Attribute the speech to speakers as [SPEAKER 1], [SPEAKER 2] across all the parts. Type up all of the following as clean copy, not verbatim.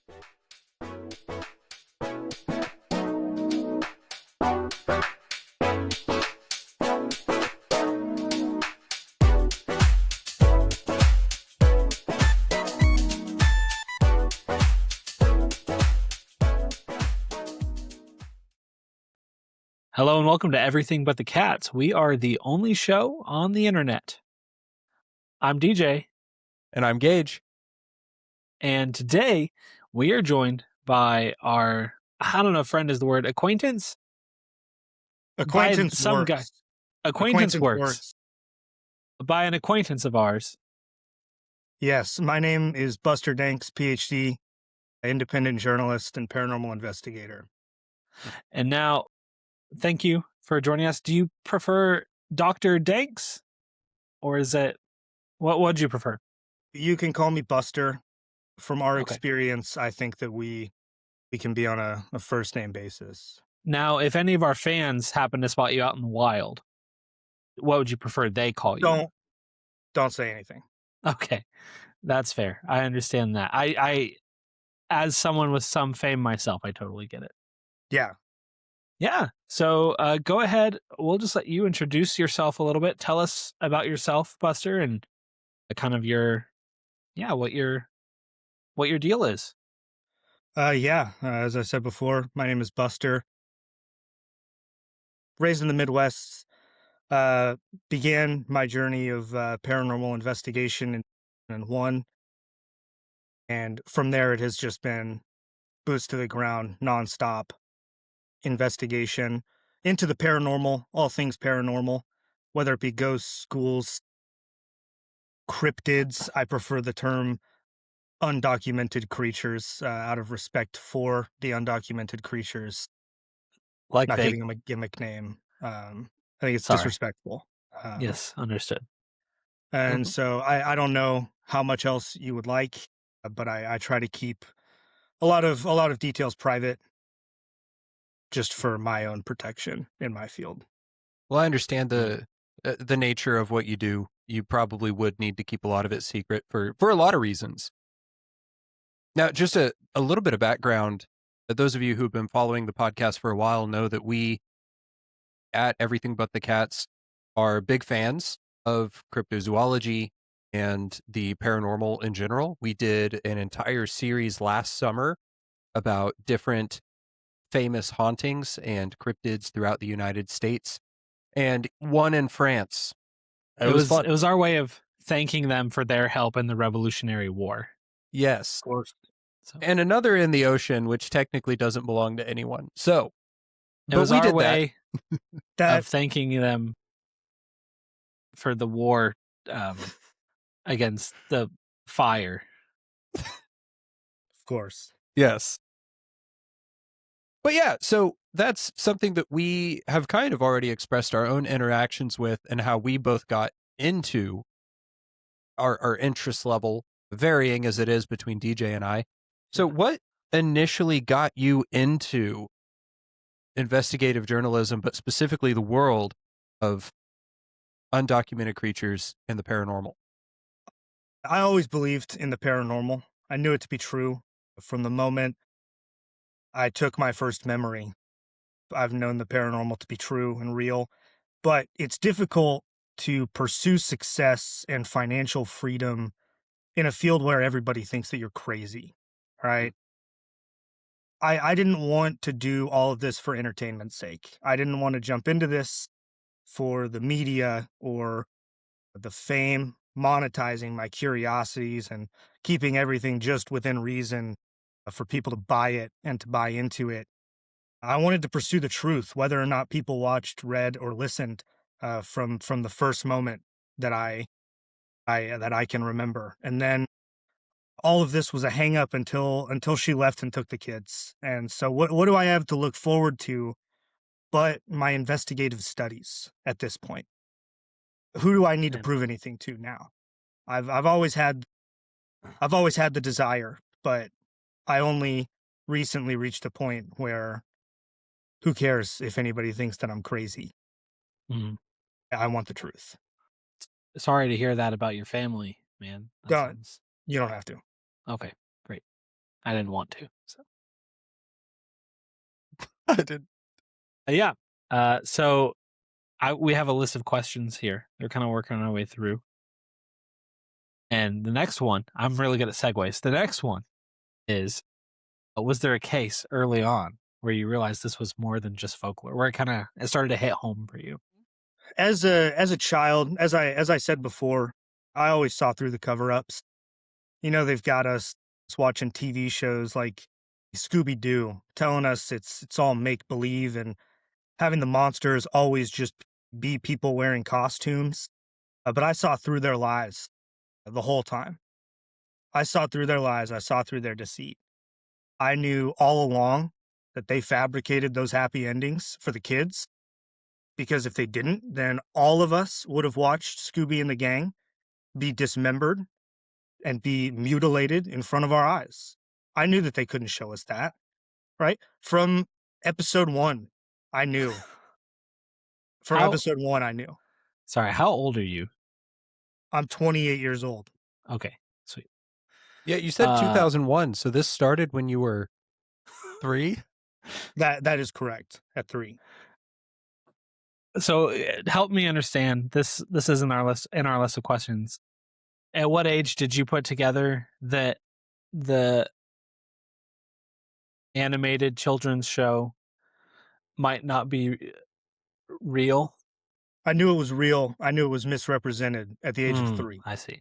[SPEAKER 1] Hello and welcome to Everything But the Cats. We are the only show on the internet. I'm DJ.
[SPEAKER 2] And I'm Gage.
[SPEAKER 1] And today we are joined by our, I don't know if friend is the word, acquaintance?
[SPEAKER 3] Acquaintance
[SPEAKER 1] by some
[SPEAKER 3] works.
[SPEAKER 1] guy. Acquaintance works. By an acquaintance of ours.
[SPEAKER 3] Yes, my name is Buster Denques, PhD, independent journalist and paranormal investigator.
[SPEAKER 1] And now, thank you for joining us. Do you prefer Dr. Denques? Or is it, what would you prefer?
[SPEAKER 3] You can call me Buster. From our
[SPEAKER 1] Okay.
[SPEAKER 3] experience, I think that we can be on a first name basis.
[SPEAKER 1] Now, if any of our fans happen to spot you out in the wild, what would you prefer they call you?
[SPEAKER 3] Don't say anything.
[SPEAKER 1] Okay, that's fair. I understand that. I, as someone with some fame myself, I totally get it.
[SPEAKER 3] Yeah.
[SPEAKER 1] Yeah. So go ahead. We'll just let you introduce yourself a little bit. Tell us about yourself, Buster, and kind of what your deal is.
[SPEAKER 3] As I said before, my name is Buster. Raised in the Midwest, began my journey of paranormal investigation in 2001. And from there, it has just been boots to the ground, nonstop investigation into the paranormal, all things paranormal, whether it be ghosts, ghouls, cryptids. I prefer the term undocumented creatures out of respect for the undocumented creatures.
[SPEAKER 1] Like
[SPEAKER 3] Not giving them a gimmick name. I think it's disrespectful.
[SPEAKER 1] Yes, understood.
[SPEAKER 3] And so I don't know how much else you would like, but I try to keep a lot of details private, just for my own protection in my field.
[SPEAKER 2] Well, I understand the nature of what you do. You probably would need to keep a lot of it secret for a lot of reasons. Now, just a little bit of background. Those of you who've been following the podcast for a while know that we, at Everything But the Cats, are big fans of cryptozoology and the paranormal in general. We did an entire series last summer about different famous hauntings and cryptids throughout the United States, and one in France. It was fun.
[SPEAKER 1] It was our way of thanking them for their help in the Revolutionary War.
[SPEAKER 2] Yes.
[SPEAKER 3] Of course.
[SPEAKER 1] So,
[SPEAKER 2] and another in the ocean, which technically doesn't belong to anyone. So,
[SPEAKER 1] it was our way
[SPEAKER 3] that
[SPEAKER 1] of thanking them for the war against the fire.
[SPEAKER 3] Of course.
[SPEAKER 2] Yes. But yeah, so that's something that we have kind of already expressed our own interactions with and how we both got into our interest level, varying as it is between DJ and I. So what initially got you into investigative journalism, but specifically the world of undocumented creatures and the paranormal?
[SPEAKER 3] I always believed in the paranormal. I knew it to be true from the moment I took my first memory. I've known the paranormal to be true and real, but it's difficult to pursue success and financial freedom in a field where everybody thinks that you're crazy, right? I didn't want to do all of this for entertainment's sake. I didn't want to jump into this for the media or the fame, monetizing my curiosities and keeping everything just within reason for people to buy it and to buy into it. I wanted to pursue the truth, whether or not people watched, read, or listened from the first moment that I can remember. And then all of this was a hang up until she left and took the kids. And so what do I have to look forward to but my investigative studies at this point? Who do I need to prove anything to now? I've always had the desire, but I only recently reached a point where who cares if anybody thinks that I'm crazy?
[SPEAKER 1] Mm-hmm.
[SPEAKER 3] I want the truth.
[SPEAKER 1] Sorry to hear that about your family, man.
[SPEAKER 3] You don't have to.
[SPEAKER 1] Okay, great. I didn't want to. So
[SPEAKER 2] I did.
[SPEAKER 1] yeah. So we have a list of questions here. They're kind of working our way through. And the next one, I'm really good at segues. The next one is, was there a case early on where you realized this was more than just folklore, where it started to hit home for you?
[SPEAKER 3] As a child, as I said before, I always saw through the cover-ups. They've got us watching TV shows like Scooby Doo, telling us it's all make believe, and having the monsters always just be people wearing costumes. But I saw through their lies the whole time. I saw through their lies. I saw through their deceit. I knew all along that they fabricated those happy endings for the kids, because if they didn't, then all of us would have watched Scooby and the gang be dismembered and be mutilated in front of our eyes. I knew that they couldn't show us that, right? From episode 1, I knew. From
[SPEAKER 1] How,
[SPEAKER 3] episode 1, I knew.
[SPEAKER 1] sorry, how old are you?
[SPEAKER 3] I'm 28 years old.
[SPEAKER 1] Okay, sweet.
[SPEAKER 2] Yeah, you said 2001, so this started when you were 3?
[SPEAKER 3] That is correct, at 3.
[SPEAKER 1] So help me understand this. This is in our list of questions. At what age did you put together that the animated children's show might not be real?
[SPEAKER 3] I knew it was real. I knew it was misrepresented at the age of 3.
[SPEAKER 1] I see.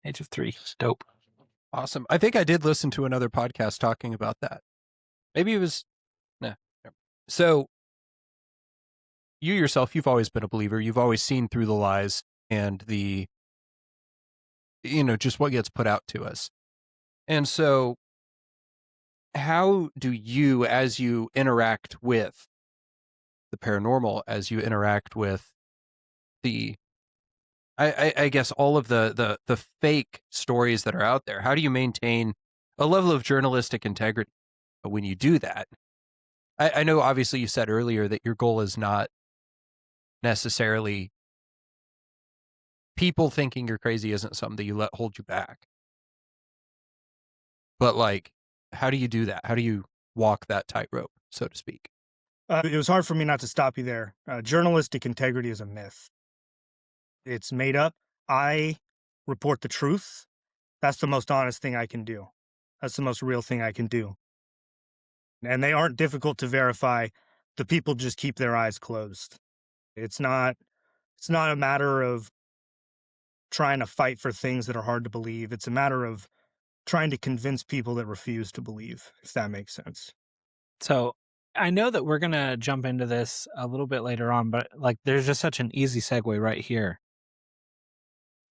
[SPEAKER 1] Age of 3. Dope.
[SPEAKER 2] Awesome. I think I did listen to another podcast talking about that. Maybe it was... Nah. So, you yourself, you've always been a believer. You've always seen through the lies and the... just what gets put out to us. And so, how do you, as you interact with the paranormal, as you interact with the... I guess all of the fake stories that are out there, how do you maintain a level of journalistic integrity when you do that? I know obviously you said earlier that your goal is not necessarily people thinking you're crazy isn't something that you let hold you back. But like, how do you do that? How do you walk that tightrope, so to speak?
[SPEAKER 3] It was hard for me not to stop you there. Journalistic integrity is a myth. It's made up. I report the truth. That's the most honest thing I can do. That's the most real thing I can do. And they aren't difficult to verify. The people just keep their eyes closed. It's not a matter of trying to fight for things that are hard to believe. It's a matter of trying to convince people that refuse to believe, if that makes sense.
[SPEAKER 1] So I know that we're going to jump into this a little bit later on, but like there's just such an easy segue right here.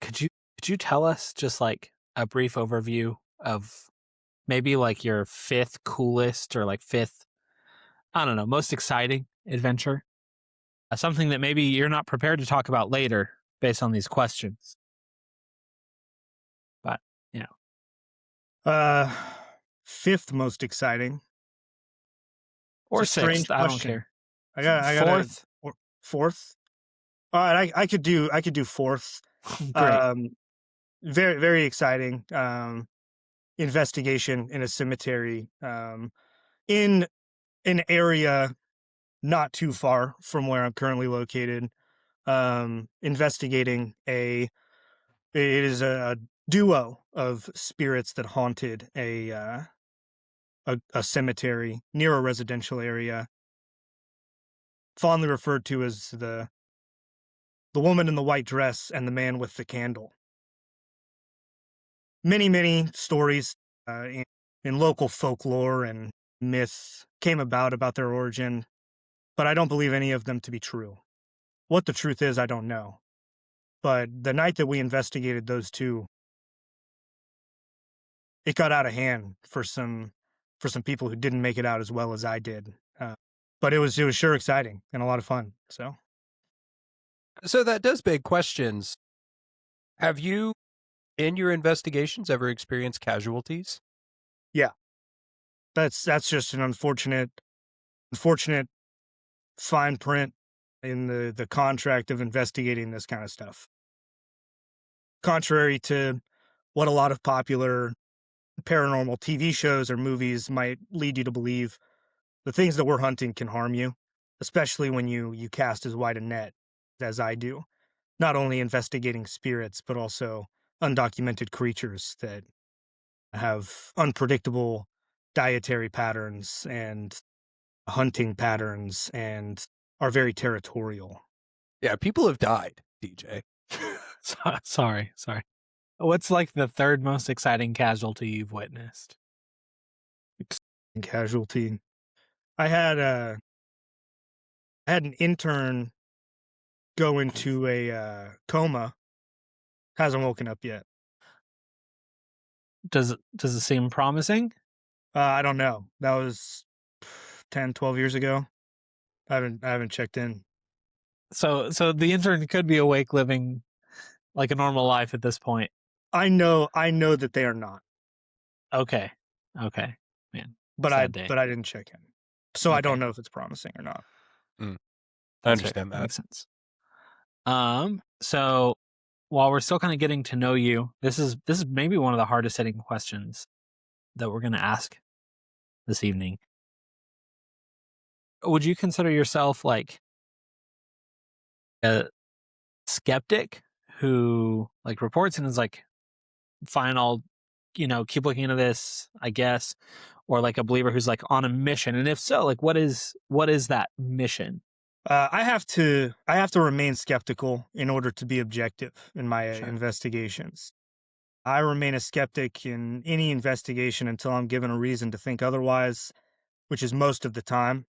[SPEAKER 1] Could you tell us just like a brief overview of maybe like your 5th coolest or like 5th, I don't know, most exciting adventure? Something that maybe you're not prepared to talk about later based on these questions. But, yeah.
[SPEAKER 3] 5th most exciting.
[SPEAKER 1] Or
[SPEAKER 3] It's a strange
[SPEAKER 1] 6th, I don't
[SPEAKER 3] question.
[SPEAKER 1] care.
[SPEAKER 3] I got
[SPEAKER 1] 4th?
[SPEAKER 3] 4th? All right, I could do 4th.
[SPEAKER 1] Great.
[SPEAKER 3] Very, very exciting. Investigation in a cemetery, in an area not too far from where I'm currently located. Investigating it is a duo of spirits that haunted a cemetery near a residential area, fondly referred to as the woman in the white dress and the man with the candle. Many stories in local folklore and myth came about their origin, but I don't believe any of them to be true. What the truth is, I don't know. But the night that we investigated those two, it got out of hand for some people who didn't make it out as well as I did. But it was sure exciting and a lot of fun.
[SPEAKER 2] So that does beg questions. Have you, in your investigations, ever experienced casualties?
[SPEAKER 3] Yeah, that's just an unfortunate fine print in the contract of investigating this kind of stuff. Contrary to what a lot of popular paranormal TV shows or movies might lead you to believe the things that we're hunting can harm you, especially when you cast as wide a net as I do. Not only investigating spirits, but also undocumented creatures that have unpredictable dietary patterns and hunting patterns and are very territorial.
[SPEAKER 2] Yeah, people have died, DJ.
[SPEAKER 1] Sorry. What's like the third most exciting casualty you've witnessed?
[SPEAKER 3] Casualty. I had an intern go into a coma. Hasn't woken up yet.
[SPEAKER 1] Does it seem promising?
[SPEAKER 3] I don't know. That was 10, 12 years ago. I haven't checked in.
[SPEAKER 1] So the intern could be awake, living like a normal life at this point.
[SPEAKER 3] I know that they are not,
[SPEAKER 1] Okay, man.
[SPEAKER 3] but
[SPEAKER 1] Sad day.
[SPEAKER 3] I didn't check in, so I don't
[SPEAKER 1] Okay.
[SPEAKER 3] know if it's promising or not.
[SPEAKER 2] I
[SPEAKER 1] That's fair.
[SPEAKER 2] understand that.
[SPEAKER 1] Makes sense. So while we're still kind of getting to know you, this is maybe one of the hardest hitting questions that we're going to ask this evening. Would you consider yourself like a skeptic who like reports and is like, fine, I'll, keep looking into this, I guess, or like a believer who's like on a mission? And if so, like what is that mission?
[SPEAKER 3] I have to remain skeptical in order to be objective in my
[SPEAKER 1] Sure.
[SPEAKER 3] investigations. I remain a skeptic in any investigation until I'm given a reason to think otherwise, which is most of the time.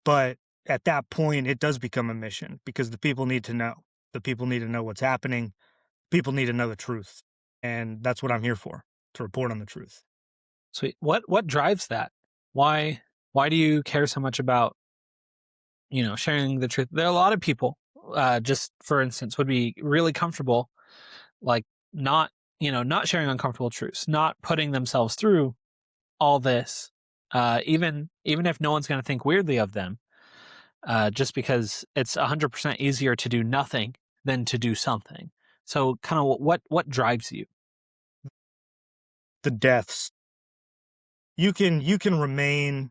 [SPEAKER 3] But at that point, it does become a mission because the people need to know. The people need to know what's happening. People need to know the truth. And that's what I'm here for, to report on the truth.
[SPEAKER 1] Sweet. What drives that? Why do you care so much about, sharing the truth? There are a lot of people, just for instance, would be really comfortable, like not, not sharing uncomfortable truths, not putting themselves through all this, even if no one's going to think weirdly of them, just because it's 100% easier to do nothing than to do something. So, kind of what drives you?
[SPEAKER 3] The deaths. You can remain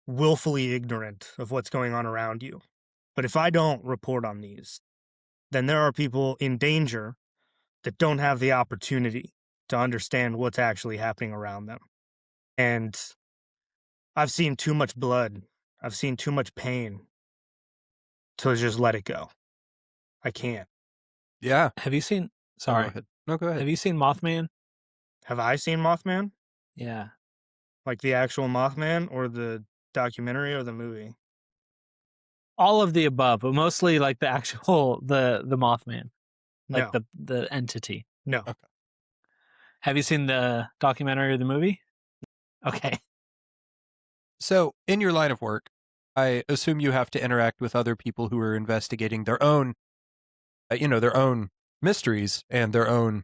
[SPEAKER 3] willfully ignorant of what's going on around you. But if I don't report on these, then there are people in danger that don't have the opportunity to understand what's actually happening around them. And I've seen too much blood. I've seen too much pain to just let it go. I can't.
[SPEAKER 2] Yeah.
[SPEAKER 1] Have you seen?
[SPEAKER 2] Oh, go
[SPEAKER 1] Sorry,
[SPEAKER 2] ahead. No, go ahead.
[SPEAKER 1] have you seen Mothman?
[SPEAKER 3] Have I seen Mothman?
[SPEAKER 1] Yeah,
[SPEAKER 3] Like the actual Mothman or the documentary or the movie?
[SPEAKER 1] all of the above, but mostly like the actual the Mothman, like
[SPEAKER 3] No.
[SPEAKER 1] the entity.
[SPEAKER 3] No.
[SPEAKER 2] Okay.
[SPEAKER 1] Have you seen the documentary or the movie? Okay.
[SPEAKER 2] So, in your line of work, I assume you have to interact with other people who are investigating their own, their own mysteries and their own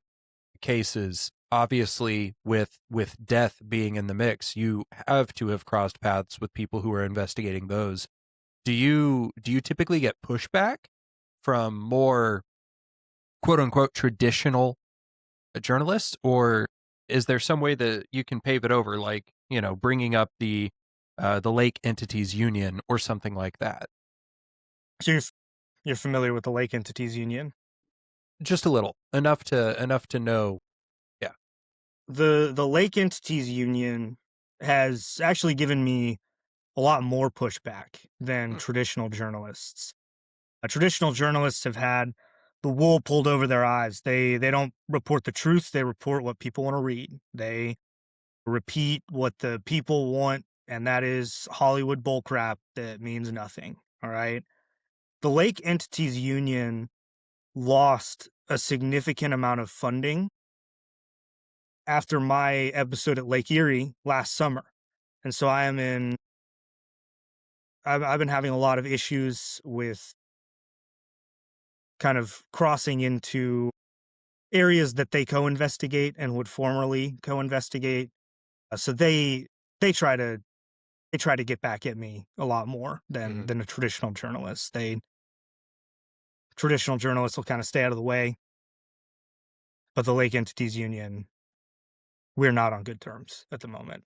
[SPEAKER 2] cases. Obviously, with death being in the mix, you have to have crossed paths with people who are investigating those. Do you typically get pushback from more quote unquote traditional journalists, or is there some way that you can pave it over, like bringing up the Lake Entities Union or something like that?
[SPEAKER 3] So you're familiar with the Lake Entities Union?
[SPEAKER 2] Just a little, enough to know. Yeah.
[SPEAKER 3] The Lake Entities Union has actually given me a lot more pushback than traditional journalists. Traditional journalists have had the wool pulled over their eyes. They don't report the truth. They report what people want to read. They repeat what the people want, and that is Hollywood bullcrap that means nothing. All right. The Lake Entities Union lost a significant amount of funding after my episode at Lake Erie last summer. And so I've been having a lot of issues with kind of crossing into areas that they co-investigate and would formerly co-investigate. So they try to get back at me a lot more than a traditional journalist. Traditional journalists will kind of stay out of the way, but the Lake Entities Union we're not on good terms at the moment.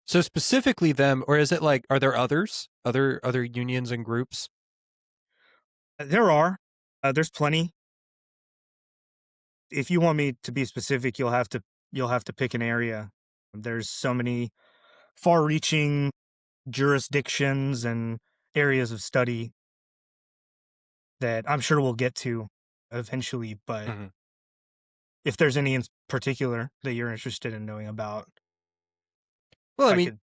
[SPEAKER 2] So specifically them, or is it like, are there others, other unions and groups?
[SPEAKER 3] There are, there's plenty. If you want me to be specific, you'll have to pick an area. There's so many far-reaching jurisdictions and areas of study that I'm sure we'll get to eventually. But
[SPEAKER 2] Mhm.
[SPEAKER 3] if there's any in particular that you're interested in knowing about,
[SPEAKER 2] Well, I
[SPEAKER 3] I
[SPEAKER 2] mean,
[SPEAKER 3] could.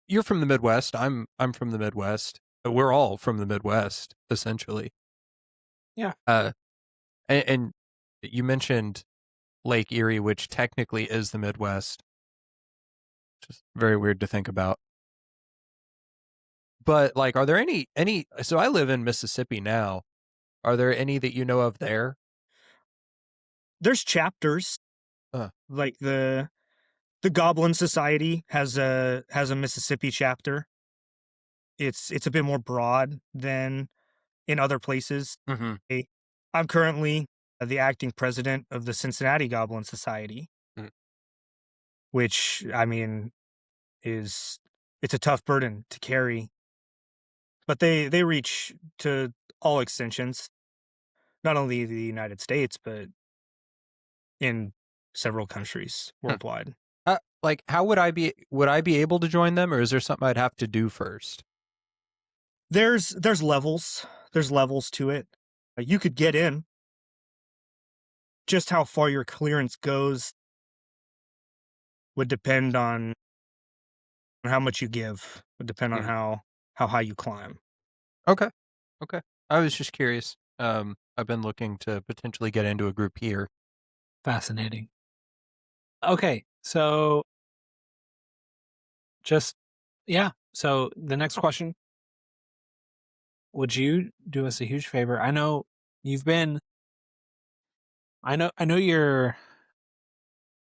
[SPEAKER 2] you're from the Midwest. I'm from the Midwest. We're all from the Midwest, essentially.
[SPEAKER 1] Yeah.
[SPEAKER 2] Uh, and you mentioned Lake Erie, which technically is the Midwest, which is very weird to think about. But like, are there any? So I live in Mississippi now. Are there any that you know of there?
[SPEAKER 3] There's chapters
[SPEAKER 2] Uh,
[SPEAKER 3] like the Goblin Society has a Mississippi chapter. It's a bit more broad than in other places.
[SPEAKER 2] mhm,
[SPEAKER 3] Eh, I'm currently the acting president of the Cincinnati Goblin Society,
[SPEAKER 2] mm.
[SPEAKER 3] which I mean is it's a tough burden to carry, but they reach to all extensions, not only the United States but in several countries
[SPEAKER 2] Hmm.
[SPEAKER 3] worldwide.
[SPEAKER 2] Like, how would I be able to join them, or is there something I'd have to do first?
[SPEAKER 3] There's levels. There's levels to it. You could get in. Just how far your clearance goes would depend on how much you give. Would depend on
[SPEAKER 2] Mhm.
[SPEAKER 3] how high you climb.
[SPEAKER 2] Okay, okay. I was just curious. I've been looking to potentially get into a group here.
[SPEAKER 1] Fascinating. Okay, so just yeah. So the next question: would you do us a huge favor? I know you've been. I know you're.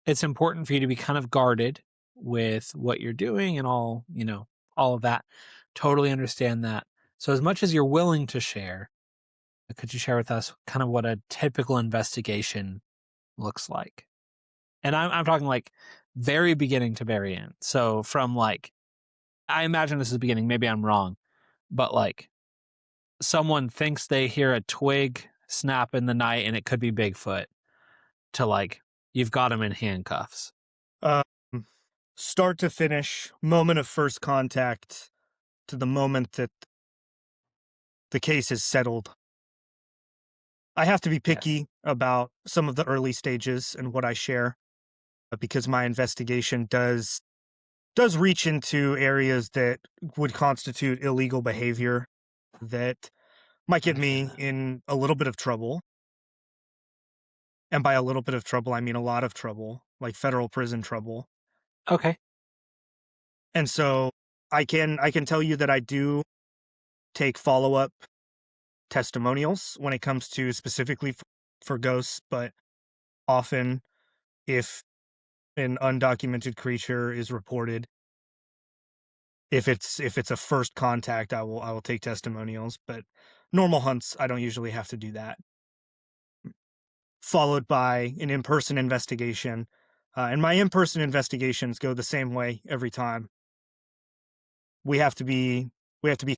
[SPEAKER 1] It's important for you to be kind of guarded with what you're doing and all all of that. Totally understand that. So as much as you're willing to share, could you share with us kind of what a typical investigation looks like? And I'm talking like very beginning to very end. So from like I imagine this is the beginning, maybe I'm wrong, but like someone thinks they hear a twig snap in the night and it could be Bigfoot to like you've got him in handcuffs.
[SPEAKER 3] Um, Start to finish, moment of first contact to the moment that the case is settled. I have to be
[SPEAKER 1] Yes.
[SPEAKER 3] picky about some of the early stages and what I share because my investigation does reach into areas that would constitute illegal behavior that might get
[SPEAKER 1] Understand
[SPEAKER 3] me
[SPEAKER 1] that.
[SPEAKER 3] in a little bit of trouble. And by a little bit of trouble, I mean a lot of trouble, like federal prison trouble.
[SPEAKER 1] Okay.
[SPEAKER 3] And so I can tell you that I do take follow-up testimonials when it comes to specifically for ghosts, but often if an undocumented creature is reported, if it's a first contact, I will take testimonials, but normal hunts, I don't usually have to do that. Followed by an in-person investigation, and my in-person investigations go the same way every time. We have to be we have to be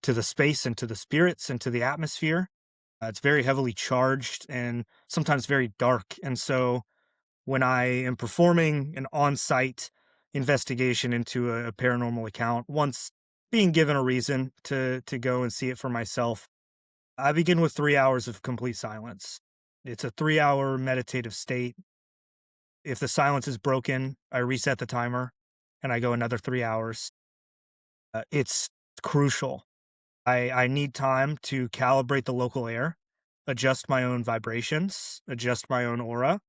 [SPEAKER 3] to the space and to the spirits and to the atmosphere. It's very heavily charged and sometimes very dark, and so when I am performing an on-site investigation into a paranormal account, once being given a reason to go and see it for myself, I begin with 3 hours of complete silence. It's a 3-hour meditative state. If the silence is broken, I reset the timer and I go another 3 hours. It's crucial. I need time to calibrate the local air, adjust my own vibrations, adjust my own aura.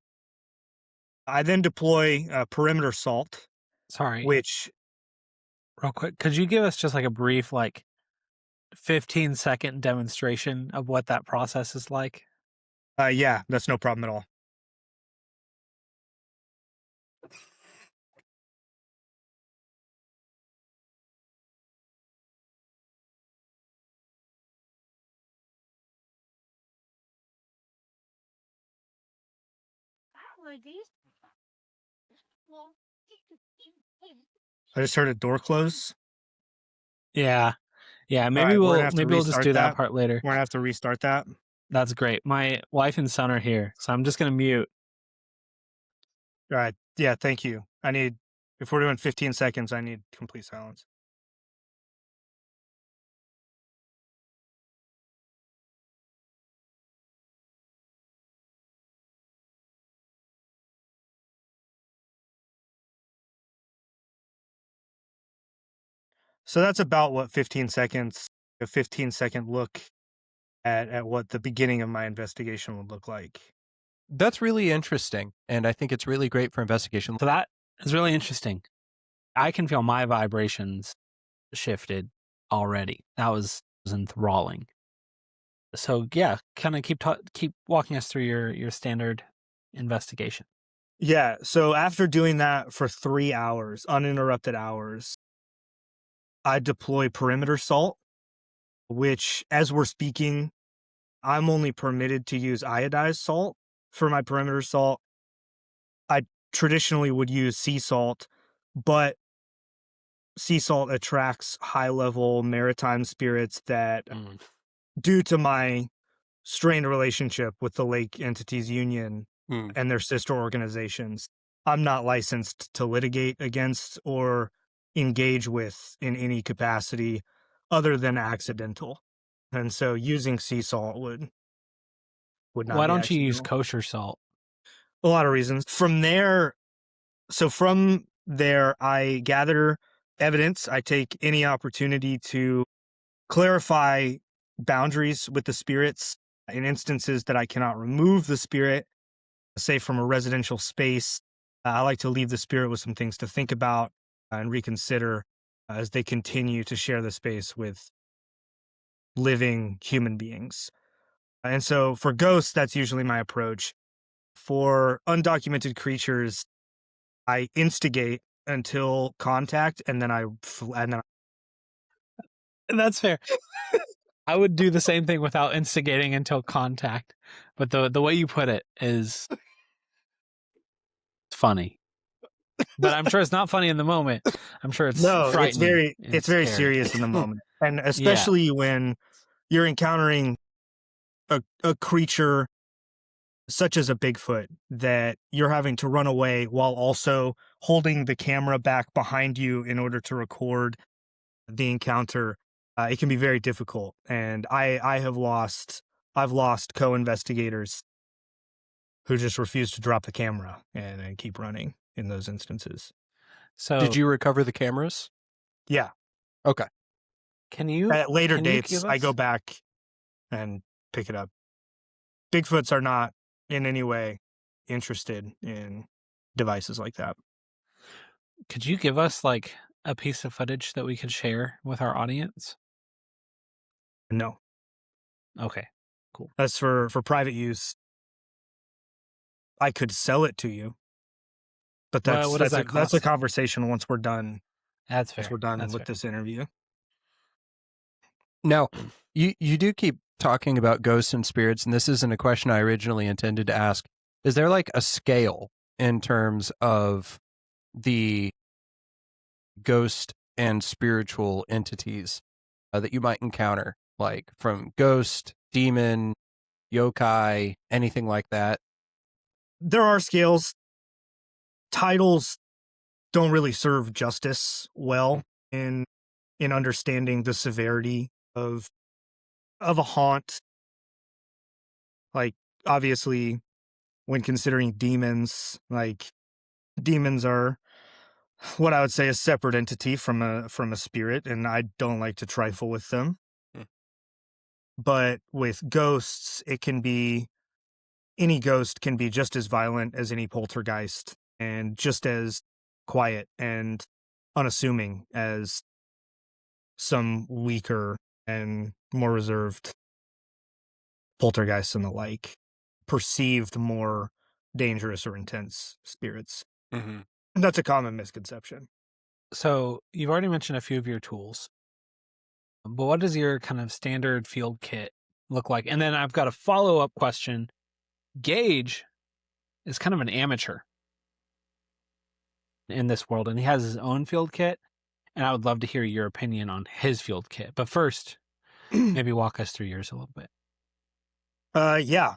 [SPEAKER 3] I then deploy perimeter salt,
[SPEAKER 1] Sorry,
[SPEAKER 3] which,
[SPEAKER 1] real quick. Could you give us just like a brief, like 15-second demonstration of what that process is like?
[SPEAKER 3] yeah, that's no problem at all. I just heard a door close.
[SPEAKER 1] Yeah. Yeah,
[SPEAKER 3] All
[SPEAKER 1] maybe
[SPEAKER 3] right, we're gonna
[SPEAKER 1] we'll
[SPEAKER 3] have to
[SPEAKER 1] maybe we'll just
[SPEAKER 3] restart
[SPEAKER 1] do that
[SPEAKER 3] that.
[SPEAKER 1] part later.
[SPEAKER 3] We're gonna have to restart that.
[SPEAKER 1] That's great. My wife and son are here, so I'm just gonna mute.
[SPEAKER 3] All right. Yeah, thank you. If we're doing 15 seconds, I need complete silence. So that's about what 15 seconds, a 15-second look at what the beginning of my investigation would look like.
[SPEAKER 2] That's really interesting, and I think it's really great for investigation.
[SPEAKER 1] So that is really interesting. I can feel my vibrations shifted already. That was enthralling. So yeah, kind of keep walking us through your standard investigation.
[SPEAKER 3] Yeah, so after doing that for 3 hours, uninterrupted hours, I deploy perimeter salt, which, as we're speaking, I'm only permitted to use iodized salt for my perimeter salt. I traditionally would use sea salt, but sea salt attracts high-level maritime spirits that, due to my strained relationship with the Lake Entities Union and their sister organizations, I'm not licensed to litigate against or engage with in any capacity other than accidental. And so using sea salt would not
[SPEAKER 1] Why
[SPEAKER 3] be
[SPEAKER 1] don't you use
[SPEAKER 3] accidental.
[SPEAKER 1] kosher salt?
[SPEAKER 3] A lot of reasons. From there, I gather evidence. I take any opportunity to clarify boundaries with the spirits in instances that I cannot remove the spirit, say from a residential space. I like to leave the spirit with some things to think about and reconsider as they continue to share the space with living human beings. And so for ghosts, that's usually my approach. For undocumented creatures, I instigate until contact, and then
[SPEAKER 1] That's fair. I would do the same thing without instigating until contact, but the way you put it is funny. But I'm sure it's not funny in the moment. I'm sure it's
[SPEAKER 3] no,
[SPEAKER 1] frightening.
[SPEAKER 3] it's very
[SPEAKER 1] scary.
[SPEAKER 3] serious in the moment, and
[SPEAKER 1] Yeah.
[SPEAKER 3] especially when you're encountering a creature such as a Bigfoot that you're having to run away while also holding the camera back behind you in order to record the encounter. It can be very difficult, and I've lost co-investigators who just refuse to drop the camera and keep running in those instances.
[SPEAKER 1] So
[SPEAKER 2] Did you recover the cameras?
[SPEAKER 3] Yeah.
[SPEAKER 2] Okay.
[SPEAKER 1] Can you
[SPEAKER 3] At later
[SPEAKER 1] can you
[SPEAKER 3] dates,
[SPEAKER 1] give
[SPEAKER 3] I go
[SPEAKER 1] us-
[SPEAKER 3] back and pick it up. Bigfoots are not in any way interested in devices like that.
[SPEAKER 1] Could you give us like a piece of footage that we could share with our audience?
[SPEAKER 3] No,
[SPEAKER 1] Okay.
[SPEAKER 3] that's for private use. I could sell it to you, but
[SPEAKER 1] What does that
[SPEAKER 3] that's a
[SPEAKER 1] cost?
[SPEAKER 3] conversation once we're done.
[SPEAKER 1] That's fair.
[SPEAKER 3] Once we're done
[SPEAKER 1] That's
[SPEAKER 3] with
[SPEAKER 1] fair.
[SPEAKER 3] this interview.
[SPEAKER 2] Now, you do keep talking about ghosts and spirits, and this isn't a question I originally intended to ask. Is there like a scale in terms of the ghost and spiritual entities that you might encounter, like from ghost, demon, yokai, anything like that?
[SPEAKER 3] There are scales. Titles don't really serve justice well in understanding the severity of a haunt. Like, obviously, when considering demons, like, demons are what I would say a separate entity from a spirit, and I don't like to trifle with them. But with ghosts, any ghost can be just as violent as any poltergeist and just as quiet and unassuming as some weaker and more reserved poltergeists and the like, perceived more dangerous or intense spirits.
[SPEAKER 2] Mm-hmm.
[SPEAKER 3] That's a common misconception.
[SPEAKER 1] So you've already mentioned a few of your tools, but what does your kind of standard field kit look like? And then I've got a follow-up question. Gage is kind of an amateur in this world, and he has his own field kit. And I would love to hear your opinion on his field kit. But first, maybe walk us through yours a little bit.
[SPEAKER 3] Yeah,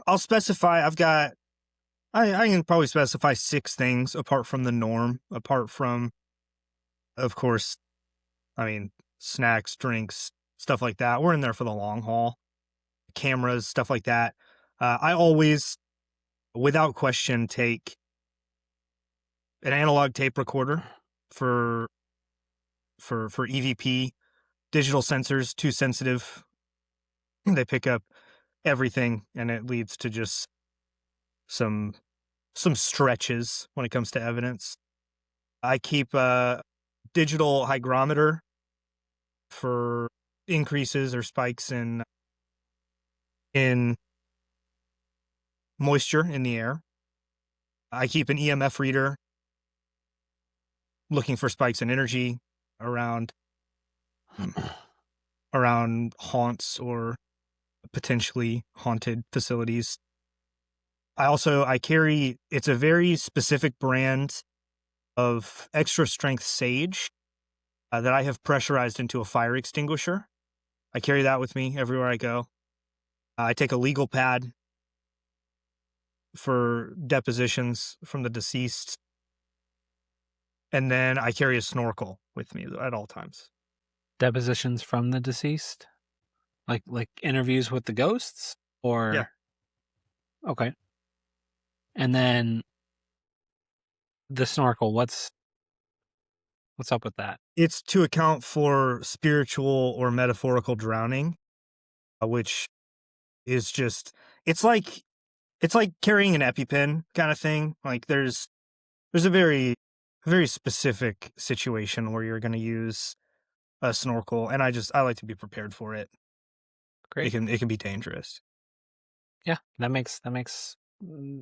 [SPEAKER 3] I'll specify. I can probably specify 6 things apart from the norm. Apart from, of course, I mean, snacks, drinks, stuff like that. We're in there for the long haul. Cameras, stuff like that. I always, without question, take an analog tape recorder for EVP. Digital sensors, too sensitive. They pick up everything, and it leads to just some stretches when it comes to evidence. I keep a digital hygrometer for increases or spikes in moisture in the air. I keep an EMF reader looking for spikes in energy around haunts or potentially haunted facilities. I carry, it's a very specific brand of extra strength sage that I have pressurized into a fire extinguisher. I carry that with me everywhere I go. I take a legal pad for depositions from the deceased. And then I carry a snorkel with me at all times.
[SPEAKER 1] Depositions from the deceased? Like interviews with the ghosts? Or
[SPEAKER 3] Yeah.
[SPEAKER 1] Okay. And then the snorkel, what's up with that?
[SPEAKER 3] It's to account for spiritual or metaphorical drowning, which is just, it's like carrying an EpiPen kind of thing. Like there's a very specific situation where you're going to use a snorkel, and I like to be prepared for it.
[SPEAKER 1] Great.
[SPEAKER 3] It can be dangerous.
[SPEAKER 1] Yeah, that makes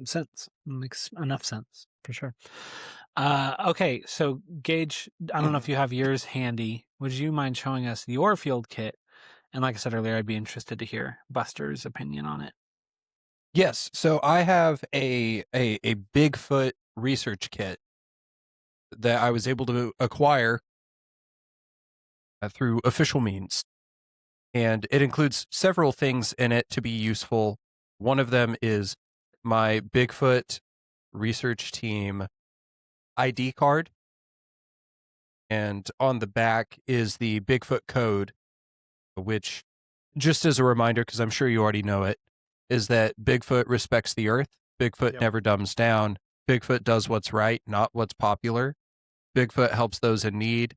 [SPEAKER 1] sense. Makes enough sense for sure. Okay, so Gage, I don't know if you have yours handy. Would you mind showing us your field kit? And like I said earlier, I'd be interested to hear Buster's opinion on it.
[SPEAKER 2] Yes. So I have a Bigfoot research kit that I was able to acquire through official means. And it includes several things in it to be useful. One of them is my Bigfoot research team ID card. And on the back is the Bigfoot code, which, just as a reminder, because I'm sure you already know it, is that Bigfoot respects the earth. Bigfoot never dumbs down. Bigfoot does what's right, not what's popular. Bigfoot helps those in need.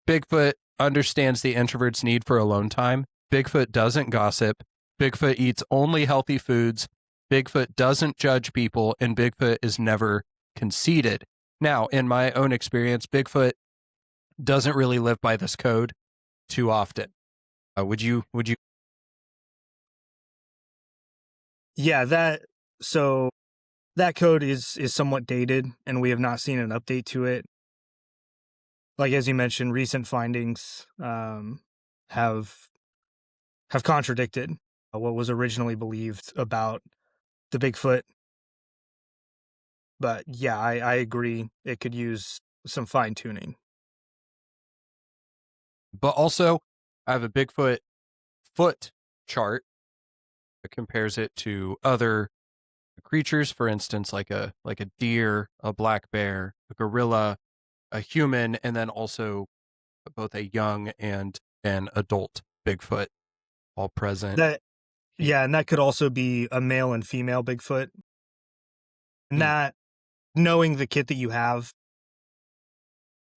[SPEAKER 2] Bigfoot understands the introvert's need for alone time. Bigfoot doesn't gossip. Bigfoot eats only healthy foods. Bigfoot doesn't judge people, and Bigfoot is never conceited. Now, in my own experience, Bigfoot doesn't really live by this code too often. Would you?
[SPEAKER 3] Yeah, that code is somewhat dated, and we have not seen an update to it. Like as you mentioned, recent findings have contradicted what was originally believed about the Bigfoot. But yeah, I agree. It could use some fine tuning.
[SPEAKER 2] But also, I have a Bigfoot foot chart that compares it to other creatures, for instance, like a deer, a black bear, a gorilla, a human, and then also both a young and an adult Bigfoot, all present.
[SPEAKER 3] And that could also be a male and female Bigfoot. And that, knowing the kit that you have,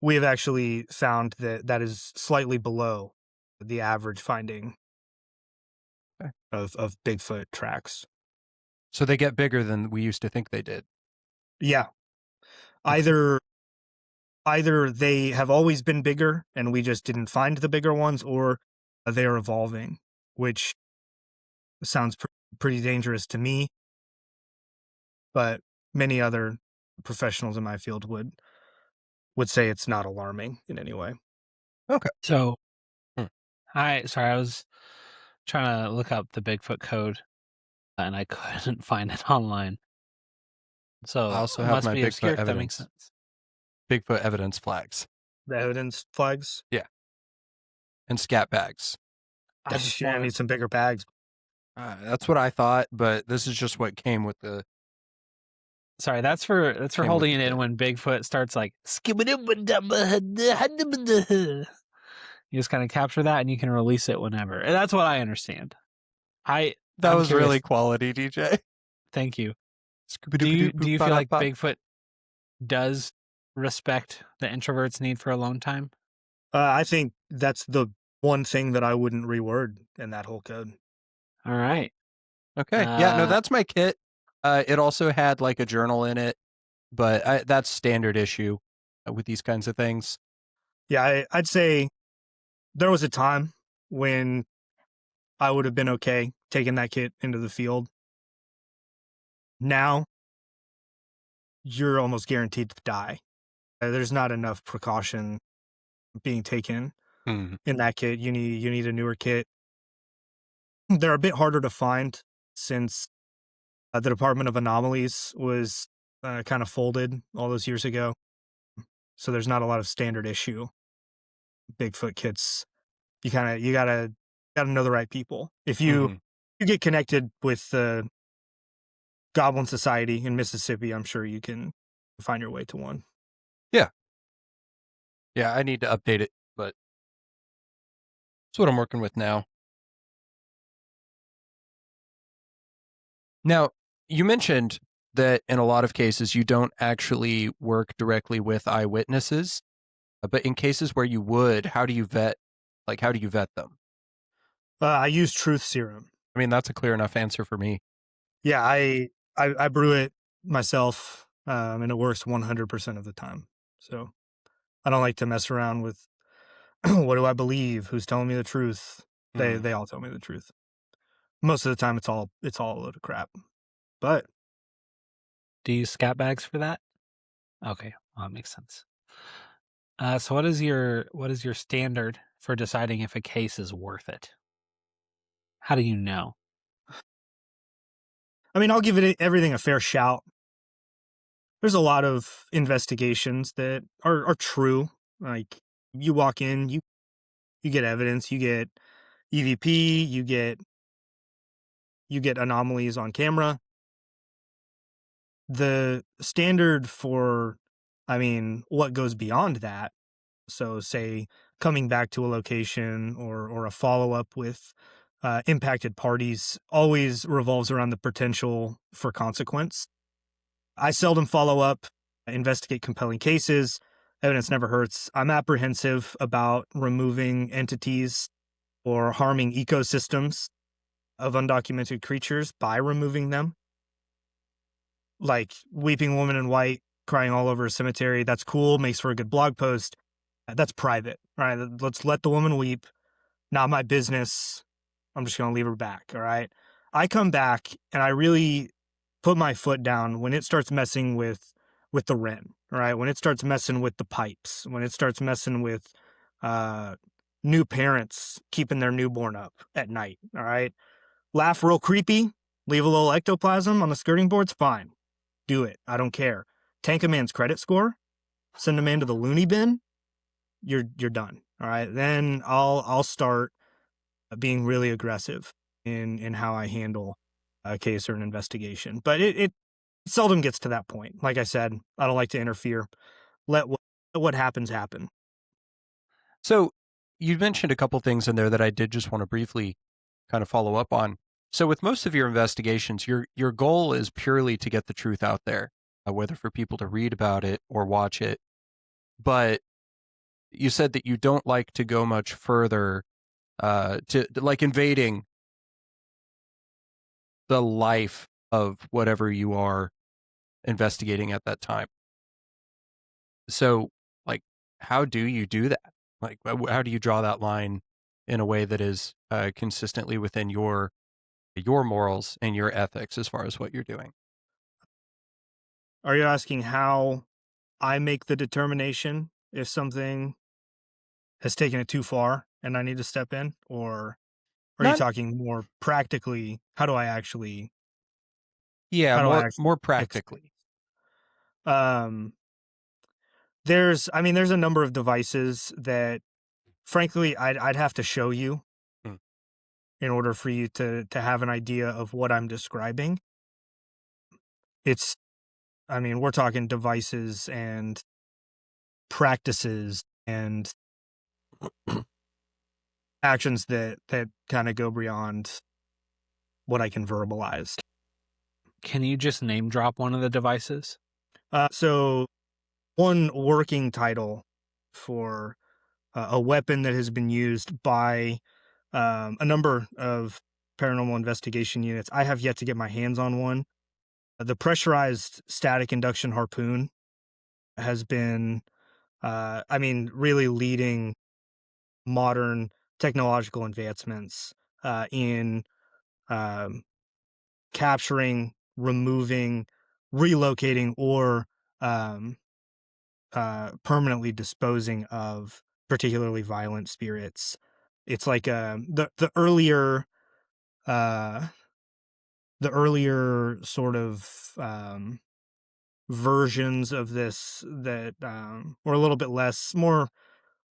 [SPEAKER 3] we have actually found that is slightly below the average finding of Bigfoot tracks.
[SPEAKER 2] So they get bigger than we used to think they did.
[SPEAKER 3] Yeah. Either they have always been bigger and we just didn't find the bigger ones, or they are evolving, which sounds pretty dangerous to me. But many other professionals in my field would say it's not alarming in any way.
[SPEAKER 2] Okay.
[SPEAKER 1] So, I was trying to look up the Bigfoot code, and I couldn't find it online.
[SPEAKER 2] I
[SPEAKER 1] So
[SPEAKER 2] also
[SPEAKER 1] it
[SPEAKER 2] have
[SPEAKER 1] must
[SPEAKER 2] my
[SPEAKER 1] be obscure. That makes sense.
[SPEAKER 2] Bigfoot evidence flags.
[SPEAKER 3] The evidence flags.
[SPEAKER 2] Yeah. And scat bags.
[SPEAKER 1] I just
[SPEAKER 3] I
[SPEAKER 1] want
[SPEAKER 3] need some bigger bags.
[SPEAKER 2] That's what I thought, but this is just what came with the
[SPEAKER 1] Sorry, that's for
[SPEAKER 2] Came with
[SPEAKER 1] holding
[SPEAKER 2] the
[SPEAKER 1] it in
[SPEAKER 2] kit.
[SPEAKER 1] when Bigfoot starts like you just kind of capture that and you can release it whenever. And that's what I understand.
[SPEAKER 2] That
[SPEAKER 1] I'm
[SPEAKER 2] was
[SPEAKER 1] curious.
[SPEAKER 2] really quality, DJ.
[SPEAKER 1] Thank you. Do
[SPEAKER 2] Scooby-Doo-ba-doo-ba-doo,
[SPEAKER 1] you feel like
[SPEAKER 2] ba-da-ba.
[SPEAKER 1] Bigfoot does respect the introvert's need for alone time?
[SPEAKER 3] I think that's the one thing that I wouldn't reword in that whole code.
[SPEAKER 1] All right.
[SPEAKER 2] Okay. Yeah, no, that's my kit. It also had like a journal in it, but that's standard issue with these kinds of things.
[SPEAKER 3] Yeah, I'd say there was a time when I would have been okay taking that kit into the field. Now, you're almost guaranteed to die. There's not enough precaution being taken
[SPEAKER 2] Mhm.
[SPEAKER 3] in that kit. You need a newer kit. They're a bit harder to find since the Department of Anomalies was kind of folded all those years ago. So there's not a lot of standard issue Bigfoot kits. You gotta know the right people. If
[SPEAKER 2] Mhm.
[SPEAKER 3] you get connected with the Goblin Society in Mississippi, I'm sure you can find your way to one.
[SPEAKER 2] Yeah, I need to update it, but that's what I'm working with now. Now, you mentioned that in a lot of cases you don't actually work directly with eyewitnesses, but in cases where you would, how do you vet them?
[SPEAKER 3] I use Truth Serum.
[SPEAKER 2] I mean, that's a clear enough answer for me.
[SPEAKER 3] Yeah, I brew it myself, and it works 100% of the time. So I don't like to mess around with what do I believe, who's telling me the truth.
[SPEAKER 2] Mm.
[SPEAKER 3] They all tell me the truth. Most of the time, it's all a load of crap. But
[SPEAKER 1] Do you use scat bags for that? Okay, well, that makes sense. So what is your standard for deciding if a case is worth it? How do you know?
[SPEAKER 3] I mean, I'll give everything a fair shout. There's a lot of investigations that are true. Like you walk in, you get evidence, you get EVP, you get anomalies on camera. The standard for, I mean, what goes beyond that. So, say coming back to a location or a follow up with impacted parties always revolves around the potential for consequence. I seldom follow up, investigate compelling cases. Evidence never hurts. I'm apprehensive about removing entities or harming ecosystems of undocumented creatures by removing them. Like Weeping Woman in White crying all over a cemetery. That's cool, makes for a good blog post. That's private, right? Let's let the woman weep. Not my business. I'm just going to leave her back, all right? I come back and I really put my foot down when it starts messing with the wren, all right? When it starts messing with the pipes, when it starts messing with new parents keeping their newborn up at night, all right? Laugh real creepy, leave a little ectoplasm on the skirting boards, fine. Do it. I don't care. Tank a man's credit score, send a man to the loony bin, you're done. All right. Then I'll start being really aggressive in how I handle a case or an investigation. But it seldom gets to that point. Like I said, I don't like to interfere. Let what happens happen.
[SPEAKER 2] So you mentioned a couple things in there that I did just want to briefly kind of follow up on. So with most of your investigations, your goal is purely to get the truth out there, whether for people to read about it or watch it. But you said that you don't like to go much further to like invading the life of whatever you are investigating at that time. So, like, how do you do that? Like, how do you draw that line in a way that is consistently within your morals and your ethics as far as what you're doing?
[SPEAKER 3] Are you asking how I make the determination if something has taken it too far and I need to step in? Or are you
[SPEAKER 2] Not
[SPEAKER 3] talking more practically? How do I actually
[SPEAKER 2] Yeah,
[SPEAKER 3] How do I
[SPEAKER 2] more
[SPEAKER 3] actually explain?
[SPEAKER 2] practically.
[SPEAKER 3] Um, there's a number of devices that, frankly, I'd have to show you
[SPEAKER 2] Mm.
[SPEAKER 3] in order for you to have an idea of what I'm describing. It's, we're talking devices and practices and actions that kind of go beyond what I can verbalize.
[SPEAKER 1] Can you just name drop one of the devices?
[SPEAKER 3] So one working title for a weapon that has been used by a number of paranormal investigation units. I have yet to get my hands on one. The pressurized static induction harpoon has been, really leading modern technological advancements in um, capturing, removing, relocating, or um, permanently disposing of particularly violent spirits. It's like uh, the earlier sort of versions of this that were a little bit less more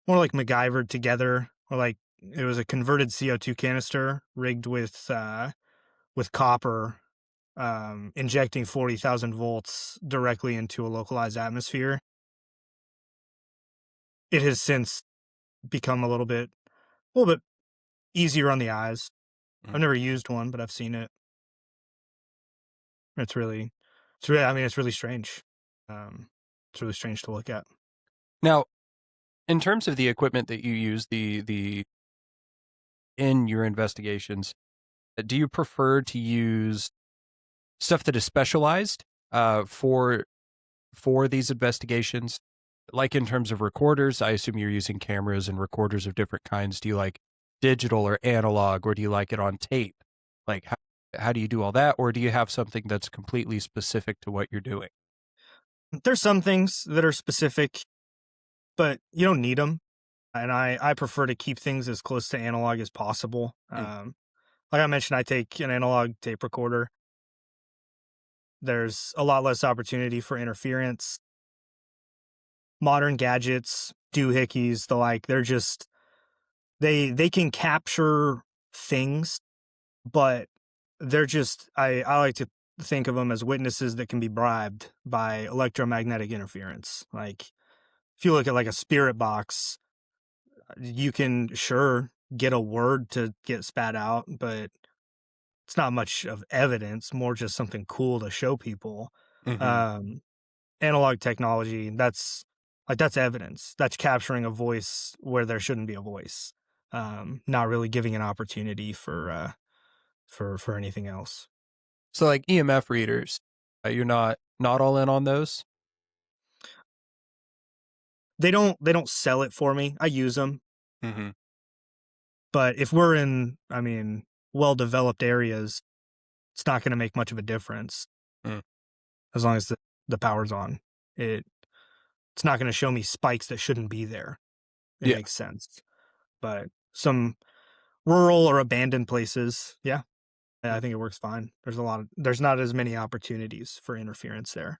[SPEAKER 3] like MacGyvered together, or like it was a converted CO2 canister rigged with copper, injecting 40,000 volts directly into a localized atmosphere. It has since become a little bit easier on the eyes. I've
[SPEAKER 2] Mhm.
[SPEAKER 3] never used one, but I've seen it. It's really, it's really strange. It's really strange to look at.
[SPEAKER 2] Now, in terms of the equipment that you use, the in your investigations, do you prefer to use stuff that is specialized for these investigations? Like in terms of recorders, I assume you're using cameras and recorders of different kinds. Do you like digital or analog, or do you like it on tape? Like how do you do all that, or do you have something that's completely specific to what you're doing?
[SPEAKER 3] There's some things that are specific, but you don't need them. And I prefer to keep things as close to analog as possible.
[SPEAKER 2] Mm.
[SPEAKER 3] Like I mentioned, I take an analog tape recorder. There's a lot less opportunity for interference. Modern gadgets, doohickeys, the like, they're just they can capture things, but they're just I like to think of them as witnesses that can be bribed by electromagnetic interference. Like if you look at like a spirit box, you can sure get a word to get spat out, but it's not much of evidence, more just something cool to show people.
[SPEAKER 2] Mm-hmm.
[SPEAKER 3] Um, Analog technology, that's evidence. That's capturing a voice where there shouldn't be a voice. Not really giving an opportunity for anything else.
[SPEAKER 2] So like EMF readers, you're not all in on those.
[SPEAKER 3] They don't sell it for me. I use them,
[SPEAKER 2] Mm-hmm.
[SPEAKER 3] but if we're in, well developed areas, it's not going to make much of a difference
[SPEAKER 2] Mm.
[SPEAKER 3] as long as the power's on. It's not going to show me spikes that shouldn't be there. It
[SPEAKER 2] Yeah.
[SPEAKER 3] makes sense. But some rural or abandoned places, yeah, I think it works fine. There's not as many opportunities for interference there.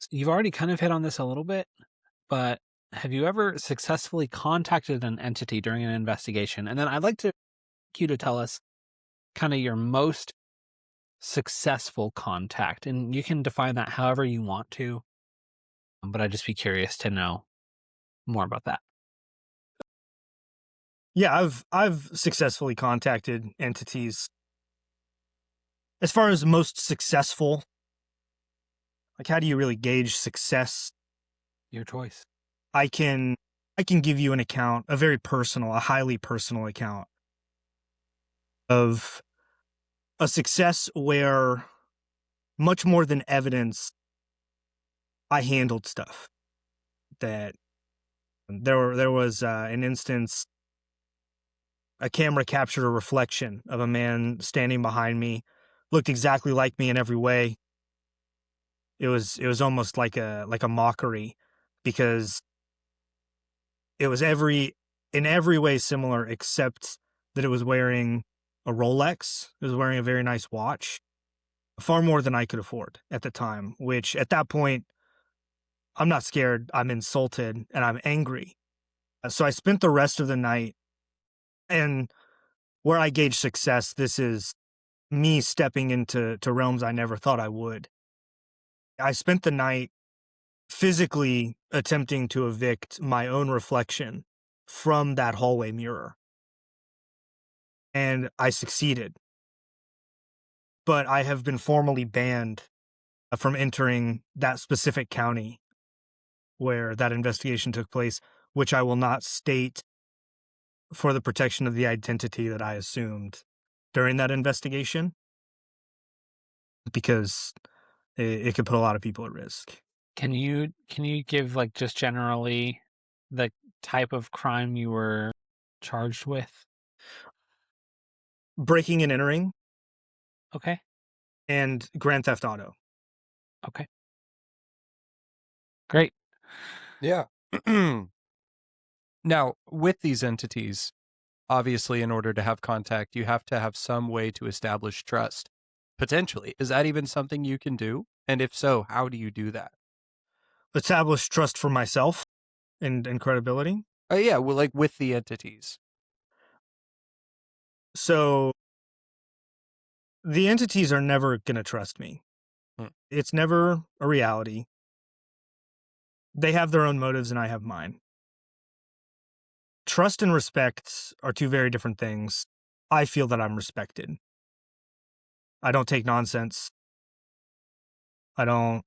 [SPEAKER 1] You've already kind of hit on this a little bit, but have you ever successfully contacted an entity during an investigation? And then I'd like you to tell us kind of your most successful contact. And you can define that however you want to, but I'd just be curious to know more about that.
[SPEAKER 3] Yeah, I've successfully contacted entities. As far as most successful, like how do you really gauge success?
[SPEAKER 1] Your choice.
[SPEAKER 3] I can I can give you an account, a very personal, a highly personal account of a success where much more than evidence, I handled stuff. That there was an instance, a camera captured a reflection of a man standing behind me, looked exactly like me in every way. It was almost like a mockery because it was in every way similar except that it was wearing a Rolex. It was wearing a very nice watch. far more than I could afford at the time, which at that point, I'm not scared. I'm insulted and I'm angry. So I spent the rest of the night, and where I gauge success, this is me stepping into realms I never thought I would. I spent the night physically attempting to evict my own reflection from that hallway mirror. And I succeeded. But I have been formally banned from entering that specific county where that investigation took place, which I will not state for the protection of the identity that I assumed during that investigation, because it could put a lot of people at risk.
[SPEAKER 1] Can you give like just generally the type of crime you were charged with?
[SPEAKER 3] Breaking and entering
[SPEAKER 1] Okay.
[SPEAKER 3] and Grand Theft Auto.
[SPEAKER 1] Okay. Great.
[SPEAKER 2] Yeah. Now, with these entities, obviously, in order to have contact, you have to have some way to establish trust. Potentially. Is that even something you can do? And if so, how do you do that?
[SPEAKER 3] Establish trust for myself and credibility.
[SPEAKER 2] Yeah, well, like with the entities.
[SPEAKER 3] So the entities are never going to trust me.
[SPEAKER 2] Hmm.
[SPEAKER 3] It's never a reality. They have their own motives and I have mine. Trust and respect are two very different things. I feel that I'm respected. I don't take nonsense. I don't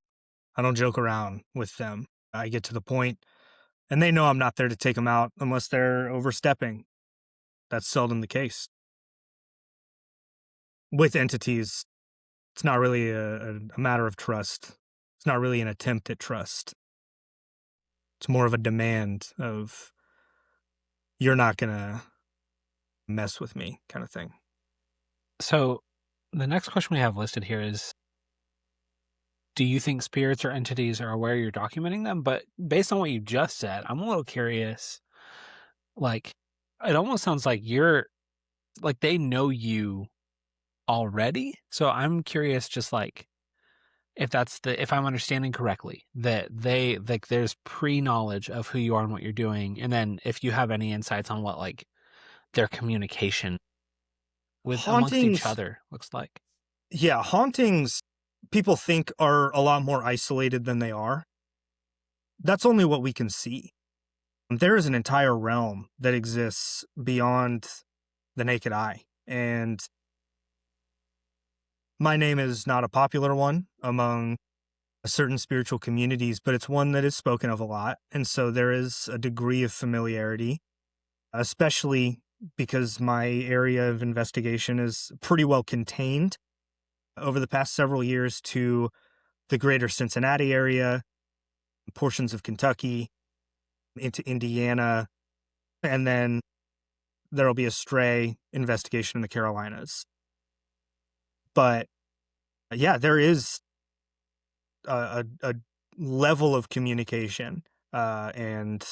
[SPEAKER 3] joke around with them. I get to the point, and they know I'm not there to take them out unless they're overstepping. That's seldom the case. With entities, it's not really a matter of trust. It's not really an attempt at trust. It's more of a demand of, you're not going to mess with me kind of thing.
[SPEAKER 1] So the next question we have listed here is, do you think spirits or entities are aware you're documenting them? But based on what you just said, I'm a little curious. Like, it almost sounds like they know you already. So I'm curious, just like, if I'm understanding correctly, that they like there's pre-knowledge of who you are and what you're doing, and then if you have any insights on what like their communication with amongst each
[SPEAKER 3] Hauntings,
[SPEAKER 1] other looks like.
[SPEAKER 3] yeah, hauntings people think are a lot more isolated than they are. That's only what we can see. There is an entire realm that exists beyond the naked eye. And my name is not a popular one among certain spiritual communities, but it's one that is spoken of a lot. And so there is a degree of familiarity, especially because my area of investigation is pretty well contained over the past several years to the greater Cincinnati area, portions of Kentucky, into Indiana, and then there'll be a stray investigation in the Carolinas. But yeah, there is a level of communication and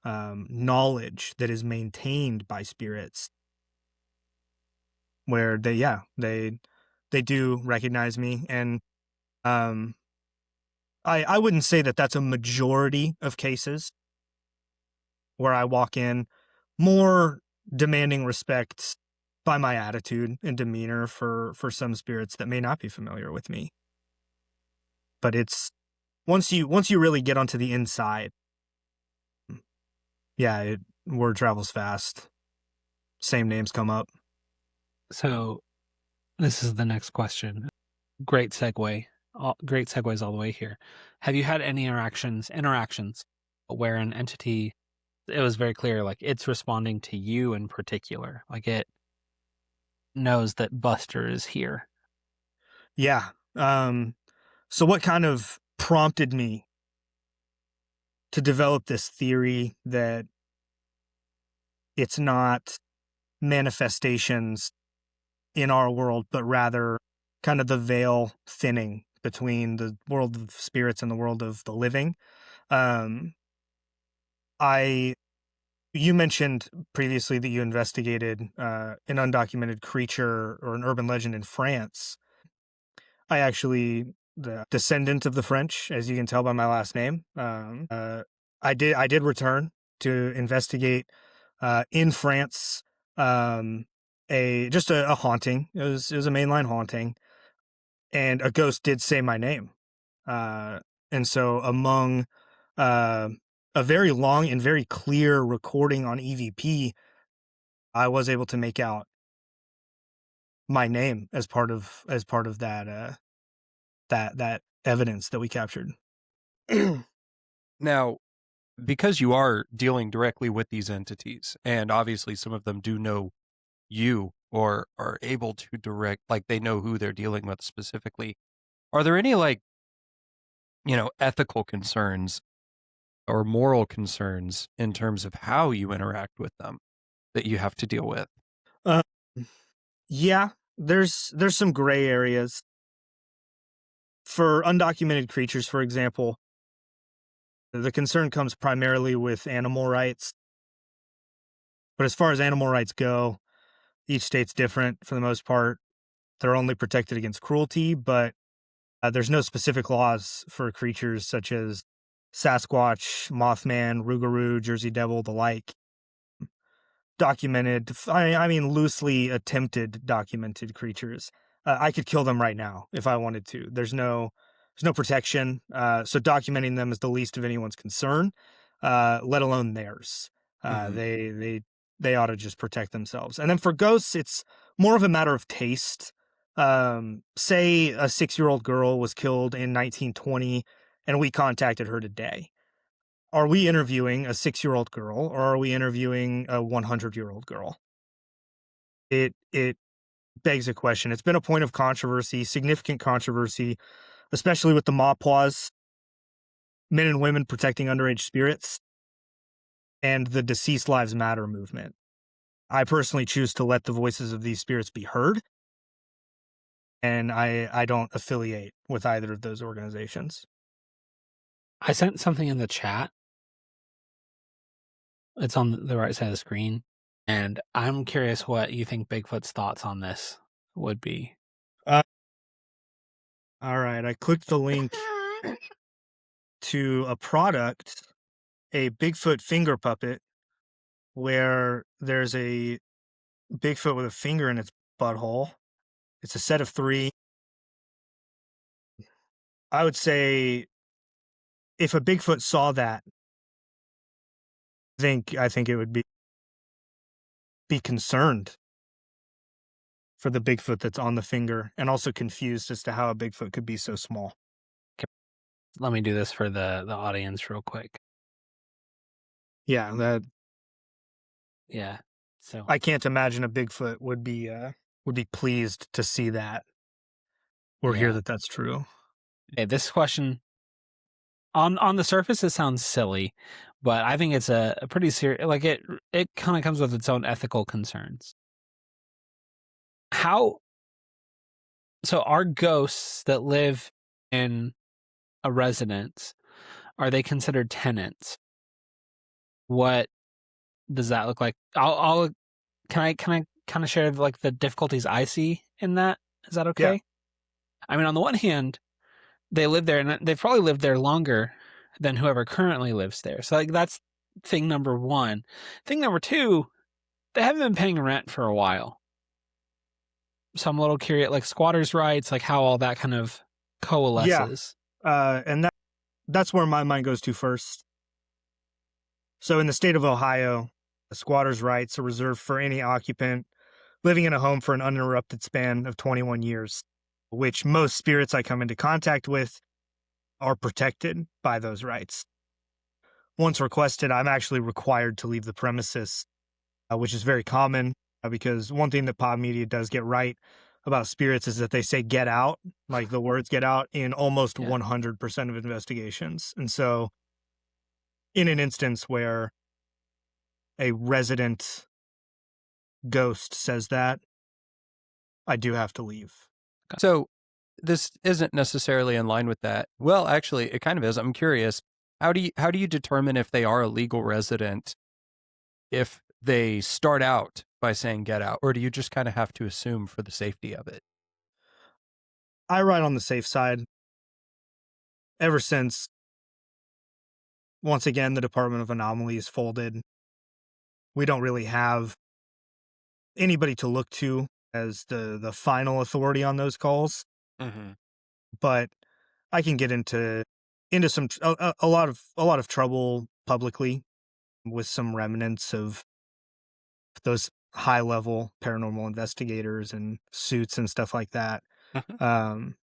[SPEAKER 3] knowledge that is maintained by spirits where they do recognize me. And I wouldn't say that that's a majority of cases where I walk in more demanding respect by my attitude and demeanor for some spirits that may not be familiar with me. But it's once you really get onto the inside, yeah, word travels fast. Same names come up.
[SPEAKER 1] So this is the next question. Great segue. Great segues all the way here. Have you had any interactions where an entity, it was very clear, like it's responding to you in particular, like it knows that Buster is here?
[SPEAKER 3] Yeah. So what kind of prompted me to develop this theory that it's not manifestations in our world, but rather kind of the veil thinning between the world of spirits and the world of the living? Um, You mentioned previously that you investigated an undocumented creature or an urban legend in France. I actually the descendant of the French, as you can tell by my last name. I did return to investigate in France a haunting. It was a mainline haunting, and a ghost did say my name. And so among a very long and very clear recording on EVP, I was able to make out my name as part of that that evidence that we captured.
[SPEAKER 2] Now, because you are dealing directly with these entities, and obviously some of them do know you or are able to direct, like they know who they're dealing with specifically, are there any like, ethical concerns or moral concerns in terms of how you interact with them that you have to deal with?
[SPEAKER 3] Uh, yeah, there's some gray areas for undocumented creatures, for example. The concern comes primarily with animal rights, but as far as animal rights go, each state's different for the most part. They're only protected against cruelty, but there's no specific laws for creatures such as Sasquatch, Mothman, Rougarou, Jersey Devil, the like. Documented, I mean, loosely attempted documented creatures. I could kill them right now if I wanted to. There's no protection. So documenting them is the least of anyone's concern, let alone theirs. They ought to just protect themselves. And then for ghosts, it's more of a matter of taste. Say a 6-year-old girl was killed in 1920 and we contacted her today. Are we interviewing a 6-year-old girl or are we interviewing a 100-year-old girl? It begs a question. It's been a point of controversy, significant controversy, especially with the Mapaws, men and women protecting underage spirits, and the Deceased Lives Matter movement. I personally choose to let the voices of these spirits be heard, and I don't affiliate with either of those organizations.
[SPEAKER 1] I sent something in the chat. It's on the right side of the screen. And I'm curious what you think Bigfoot's thoughts on this would be.
[SPEAKER 3] All right, I clicked the link to a product, a Bigfoot finger puppet, where there's a Bigfoot with a finger in its butthole. It's a set of 3. I would say if a Bigfoot saw that, I think it would be concerned for the Bigfoot that's on the finger, and also confused as to how a Bigfoot could be so small.
[SPEAKER 1] Let me do this for the audience real quick.
[SPEAKER 3] Yeah,
[SPEAKER 1] Yeah. So
[SPEAKER 3] I can't imagine a Bigfoot would be pleased to see that or hear that that's true.
[SPEAKER 1] okay, this question on the surface it sounds silly, but I think it's a pretty serious. Like it kind of comes with its own ethical concerns. So are ghosts that live in a residence, are they considered tenants? What does that look like? Can I kind of share like the difficulties I see in that? Is that okay?
[SPEAKER 3] Yeah.
[SPEAKER 1] I mean, on the one hand, they live there and they've probably lived there longer than whoever currently lives there. So like that's thing number one. Thing number two, they haven't been paying rent for a while. So I'm a little curious, like squatters' rights, like how all that kind of coalesces.
[SPEAKER 3] And that's where my mind goes to first. So in the state of Ohio, the squatters' rights are reserved for any occupant living in a home for an uninterrupted span of 21 years, which most spirits I come into contact with are protected by those rights. Once requested, I'm actually required to leave the premises, which is very common because one thing that pop media does get right about spirits is that they say get out, like the words get out, in almost 100% of investigations. And so in an instance where a resident ghost says that, I do have to leave.
[SPEAKER 2] So this isn't necessarily in line with that. Well, actually, it kind of is. I'm curious. How do you determine if they are a legal resident if they start out by saying get out, or do you just kind of have to assume for the safety of it?
[SPEAKER 3] I ride on the safe side ever since, once again, the Department of Anomalies folded. We don't really have anybody to look to as the final authority on those calls,
[SPEAKER 2] Mm-hmm.
[SPEAKER 3] but I can get into some a lot of trouble publicly with some remnants of those high level paranormal investigators and suits and stuff like that.
[SPEAKER 2] Mm-hmm.
[SPEAKER 3] Um,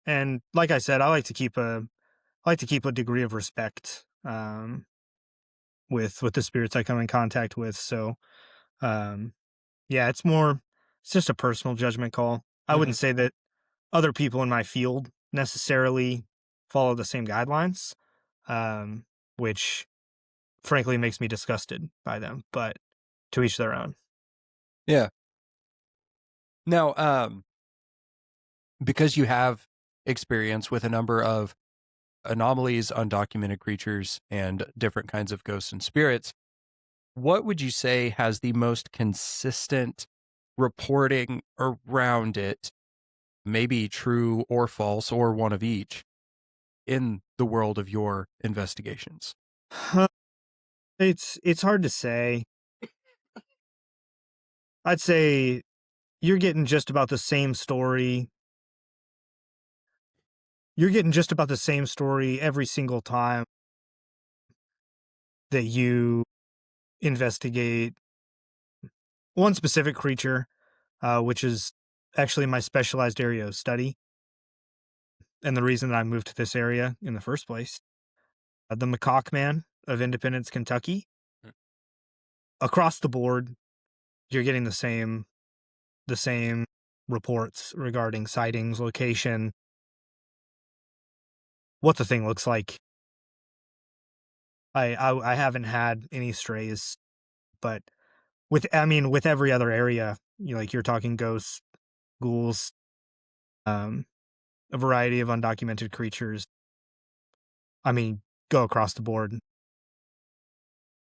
[SPEAKER 3] and like I said, I like to keep a degree of respect with the spirits I come in contact with. So um, yeah, it's just a personal judgment call. I
[SPEAKER 2] Mm-hmm.
[SPEAKER 3] wouldn't say that other people in my field necessarily follow the same guidelines, which frankly makes me disgusted by them. But to each their own.
[SPEAKER 2] Yeah. Now, because you have experience with a number of anomalies, undocumented creatures, and different kinds of ghosts and spirits, what would you say has the most consistent reporting around it, maybe true or false, or one of each, in the world of your investigations?
[SPEAKER 3] It's hard to say. I'd say you're getting just about the same story. You're getting just about the same story every single time that you investigate one specific creature, which is actually my specialized area of study, and the reason that I moved to this area in the first place. The Macaque Man of Independence, Kentucky.
[SPEAKER 2] Mm.
[SPEAKER 3] Across the board, you're getting the same reports regarding sightings, location, what the thing looks like. I haven't had any strays, but with every other area, you're talking ghosts, ghouls, um, a variety of undocumented creatures. I mean, go across the board,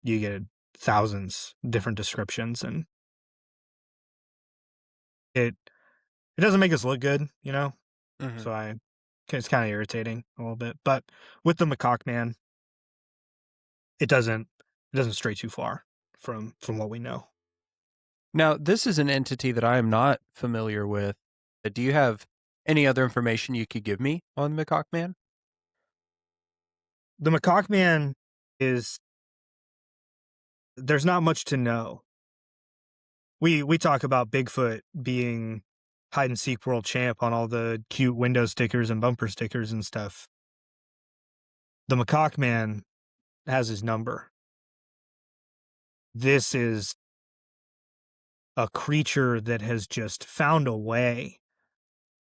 [SPEAKER 3] you get thousands different descriptions, and it it doesn't make us look good.
[SPEAKER 2] Mm-hmm.
[SPEAKER 3] So it's kind of irritating a little bit. But with the Macaque Man, it doesn't stray too far from what we know.
[SPEAKER 2] Now, this is an entity that I am not familiar with. Do you have any other information you could give me on the Macaque Man?
[SPEAKER 3] The Macaque Man is there's not much to know. We talk about Bigfoot being hide and seek world champ on all the cute window stickers and bumper stickers and stuff. The Macaque Man has his number. This is a creature that has just found a way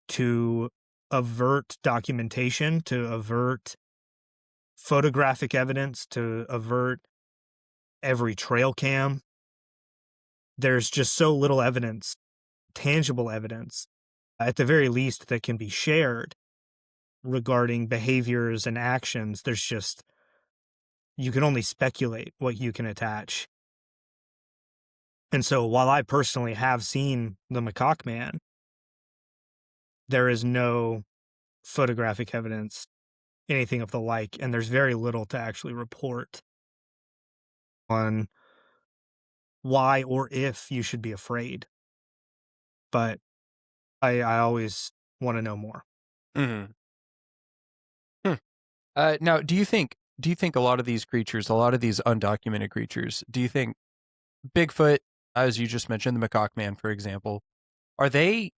[SPEAKER 3] to avert documentation, to avert photographic evidence, to avert every trail cam. There's just so little evidence, tangible evidence, at the very least, that can be shared regarding behaviors and actions. You can only speculate what you can attach. And so while I personally have seen the Macaque Man, there is no photographic evidence, anything of the like, and there's very little to actually report on why or if you should be afraid. But I always want to know more.
[SPEAKER 2] Mm-hmm. Hmm. Now, do you think a lot of these creatures, a lot of these undocumented creatures, do you think Bigfoot, as you just mentioned, the Macaque Man, for example, are they?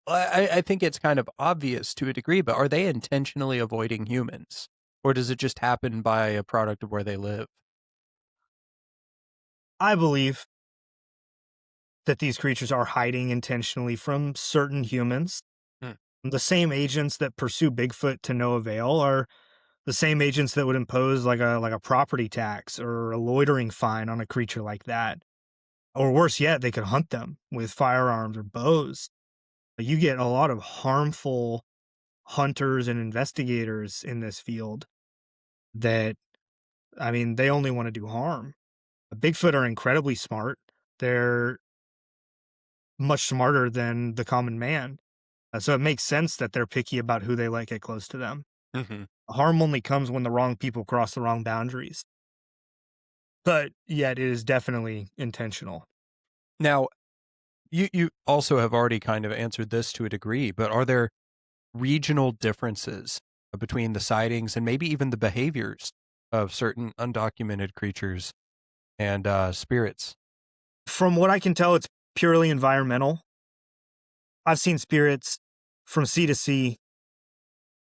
[SPEAKER 2] I think it's kind of obvious to a degree, but are they intentionally avoiding humans, or does it just happen by a product of where they live?
[SPEAKER 3] I believe that these creatures are hiding intentionally from certain humans.
[SPEAKER 2] Hmm.
[SPEAKER 3] The same agents that pursue Bigfoot to no avail are the same agents that would impose like a property tax or a loitering fine on a creature like that. Or worse yet, they could hunt them with firearms or bows. You get a lot of harmful hunters and investigators in this field that, they only want to do harm. Bigfoot are incredibly smart. They're much smarter than the common man. So it makes sense that they're picky about who they let get close to them.
[SPEAKER 2] Hmm.
[SPEAKER 3] Harm only comes when the wrong people cross the wrong boundaries. But yet it is definitely intentional.
[SPEAKER 2] Now, you also have already kind of answered this to a degree, but are there regional differences between the sightings and maybe even the behaviors of certain undocumented creatures and spirits?
[SPEAKER 3] From what I can tell, it's purely environmental. I've seen spirits from sea to sea,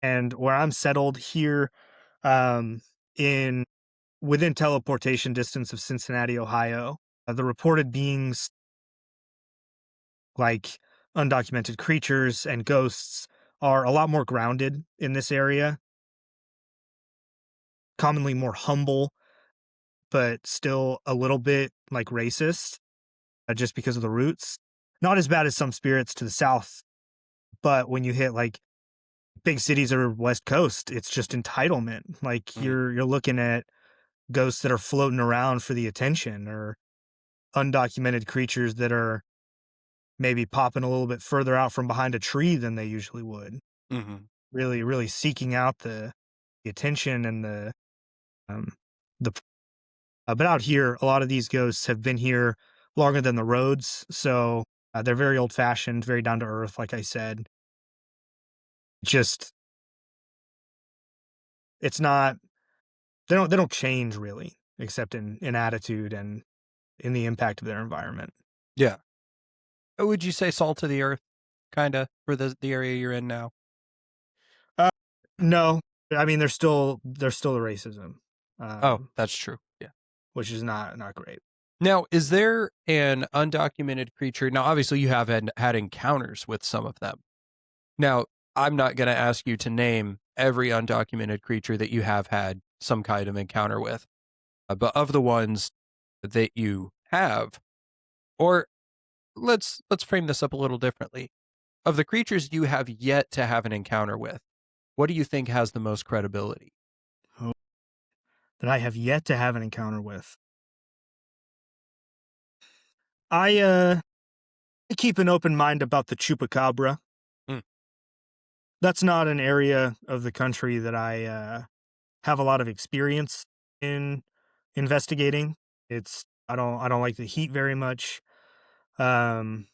[SPEAKER 3] and where I'm settled here, um, in within teleportation distance of Cincinnati, Ohio, the reported beings like undocumented creatures and ghosts are a lot more grounded in this area, commonly more humble, but still a little bit like racist, just because of the roots. Not as bad as some spirits to the south, but when you hit like big cities or West Coast, it's just entitlement. Like
[SPEAKER 2] Mm,
[SPEAKER 3] you're looking at ghosts that are floating around for the attention, or undocumented creatures that are maybe popping a little bit further out from behind a tree than they usually would.
[SPEAKER 2] mhm,
[SPEAKER 3] Really, really seeking out the attention and um the but out here, a lot of these ghosts have been here longer than the roads, so they're very old fashioned, very down to earth. Like I said, just it's not they don't change really, except in attitude and in the impact of their environment.
[SPEAKER 2] yeah. Would you say salt of the earth, kind of, for the area you're in now?
[SPEAKER 3] Uh, no, I mean there's still the racism,
[SPEAKER 2] Oh,
[SPEAKER 3] um,
[SPEAKER 2] that's true. Yeah.
[SPEAKER 3] which is not great.
[SPEAKER 2] Now, is there an undocumented creature? Now, obviously, you have had encounters with some of them. Now, I'm not going to ask you to name every undocumented creature that you have had some kind of encounter with, but of the ones that you have, or let's frame this up a little differently. Of the creatures you have yet to have an encounter with, what do you think has the most credibility?
[SPEAKER 3] Oh, that I have yet to have an encounter with. I keep an open mind about the chupacabra.
[SPEAKER 2] Mm,
[SPEAKER 3] That's not an area of the country that I have a lot of experience in investigating. I don't like the heat very much. Um,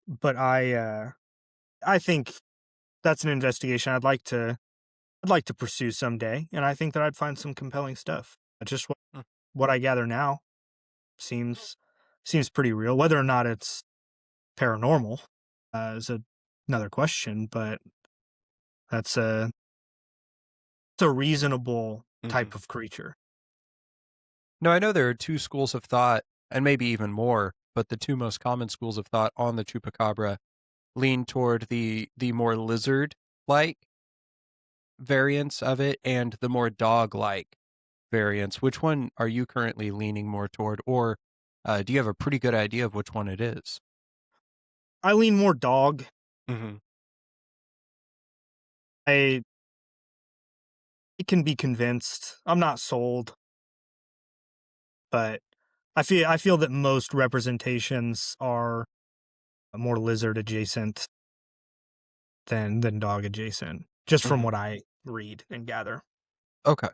[SPEAKER 3] but I think that's an investigation I'd like to pursue someday, and I think that I'd find some compelling stuff. Just
[SPEAKER 2] mm.
[SPEAKER 3] what I gather now seems seems pretty real. Whether or not it's paranormal is another question, but that's a it's a reasonable
[SPEAKER 2] Mhm.
[SPEAKER 3] type of creature.
[SPEAKER 2] No, I know there are two schools of thought, and maybe even more, but the two most common schools of thought on the chupacabra lean toward the more lizard-like variants of it and the more dog-like variants. Which one are you currently leaning more toward, or do you have a pretty good idea of which one it is?
[SPEAKER 3] I lean more dog.
[SPEAKER 2] Mhm.
[SPEAKER 3] I can be convinced. I'm not sold, but I feel that most representations are more lizard adjacent than dog adjacent, just from
[SPEAKER 2] Mhm.
[SPEAKER 3] what I read and gather.
[SPEAKER 2] Okay.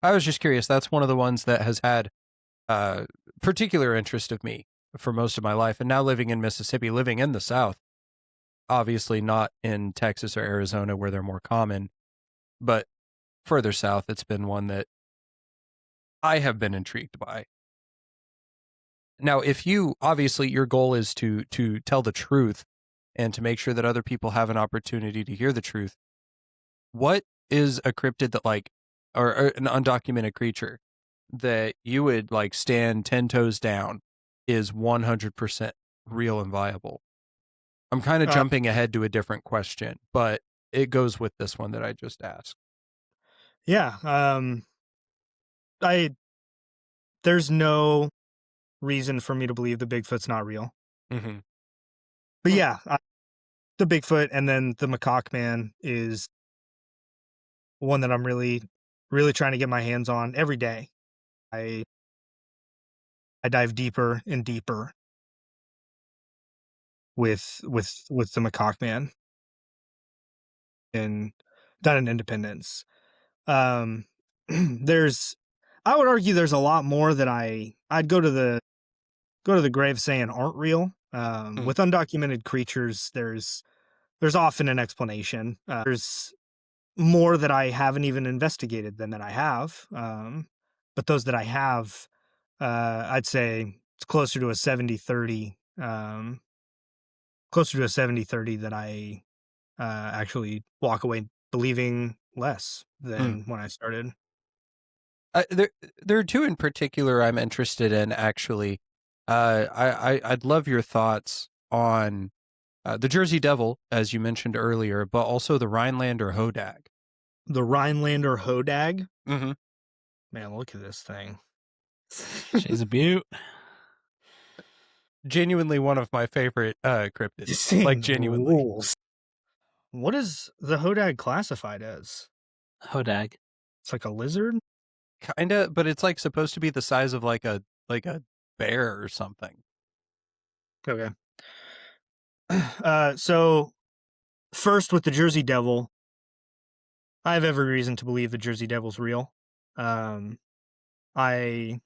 [SPEAKER 2] I was just curious. That's one of the ones that has had uh, particular interest of me for most of my life. And now living in Mississippi, living in the South, obviously not in Texas or Arizona where they're more common, but further south, it's been one that I have been intrigued by. Now, if you obviously your goal is to tell the truth and to make sure that other people have an opportunity to hear the truth, what is a cryptid that or an undocumented creature that you would like stand 10 toes down is 100% real and viable? I'm kind of
[SPEAKER 3] Uh,
[SPEAKER 2] jumping ahead to a different question, but it goes with this one that I just asked.
[SPEAKER 3] yeah, I there's no reason for me to believe the Bigfoot's not real.
[SPEAKER 2] Hmm.
[SPEAKER 3] But yeah, the Bigfoot and then the Macaque Man is one that I'm really trying to get my hands on every day. I I dive deeper and deeper with the Macaque Man. and done in Independence. There's, I would argue, there's a lot more that I'd go to the grave saying aren't real.
[SPEAKER 2] Hmm.
[SPEAKER 3] With undocumented creatures, there's often an explanation. There's more that I haven't even investigated than that I have. But those that I have, I'd say it's closer to a 70-30, that I actually walk away believing less
[SPEAKER 2] Hmm.
[SPEAKER 3] than when I started.
[SPEAKER 2] There are two in particular I'm interested in, actually. I'd love your thoughts on the Jersey Devil, as you mentioned earlier, but also the Rhinelander Hodag.
[SPEAKER 3] The Rhinelander Hodag.
[SPEAKER 2] Mm-hmm.
[SPEAKER 3] Man, look at this thing.
[SPEAKER 1] She's a beaut.
[SPEAKER 2] Genuinely one of my favorite cryptids.
[SPEAKER 3] This thing
[SPEAKER 2] Like, genuinely.
[SPEAKER 3] rules. What is the Hodag classified as?
[SPEAKER 1] Hodag.
[SPEAKER 3] It's like a lizard?
[SPEAKER 2] Kinda, but it's like supposed to be the size of like a bear or something.
[SPEAKER 3] Okay. So first with the Jersey Devil, I have every reason to believe the Jersey Devil's real. Um, I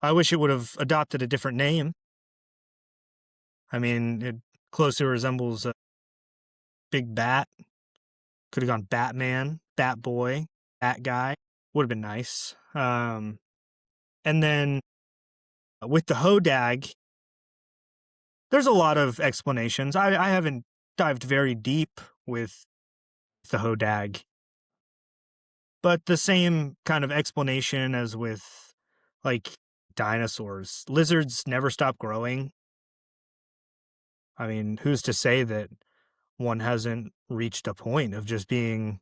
[SPEAKER 3] wish it would have adopted a different name. I mean, it closely resembles a big bat. Could have gone Batman, Bat Boy, Bat Guy. Would have been nice. And then with the Hodag, there's a lot of explanations. I haven't dived very deep with the Hodag, but the same kind of explanation as with like dinosaurs. Lizards never stop growing. I mean, who's to say that one hasn't reached a point of just being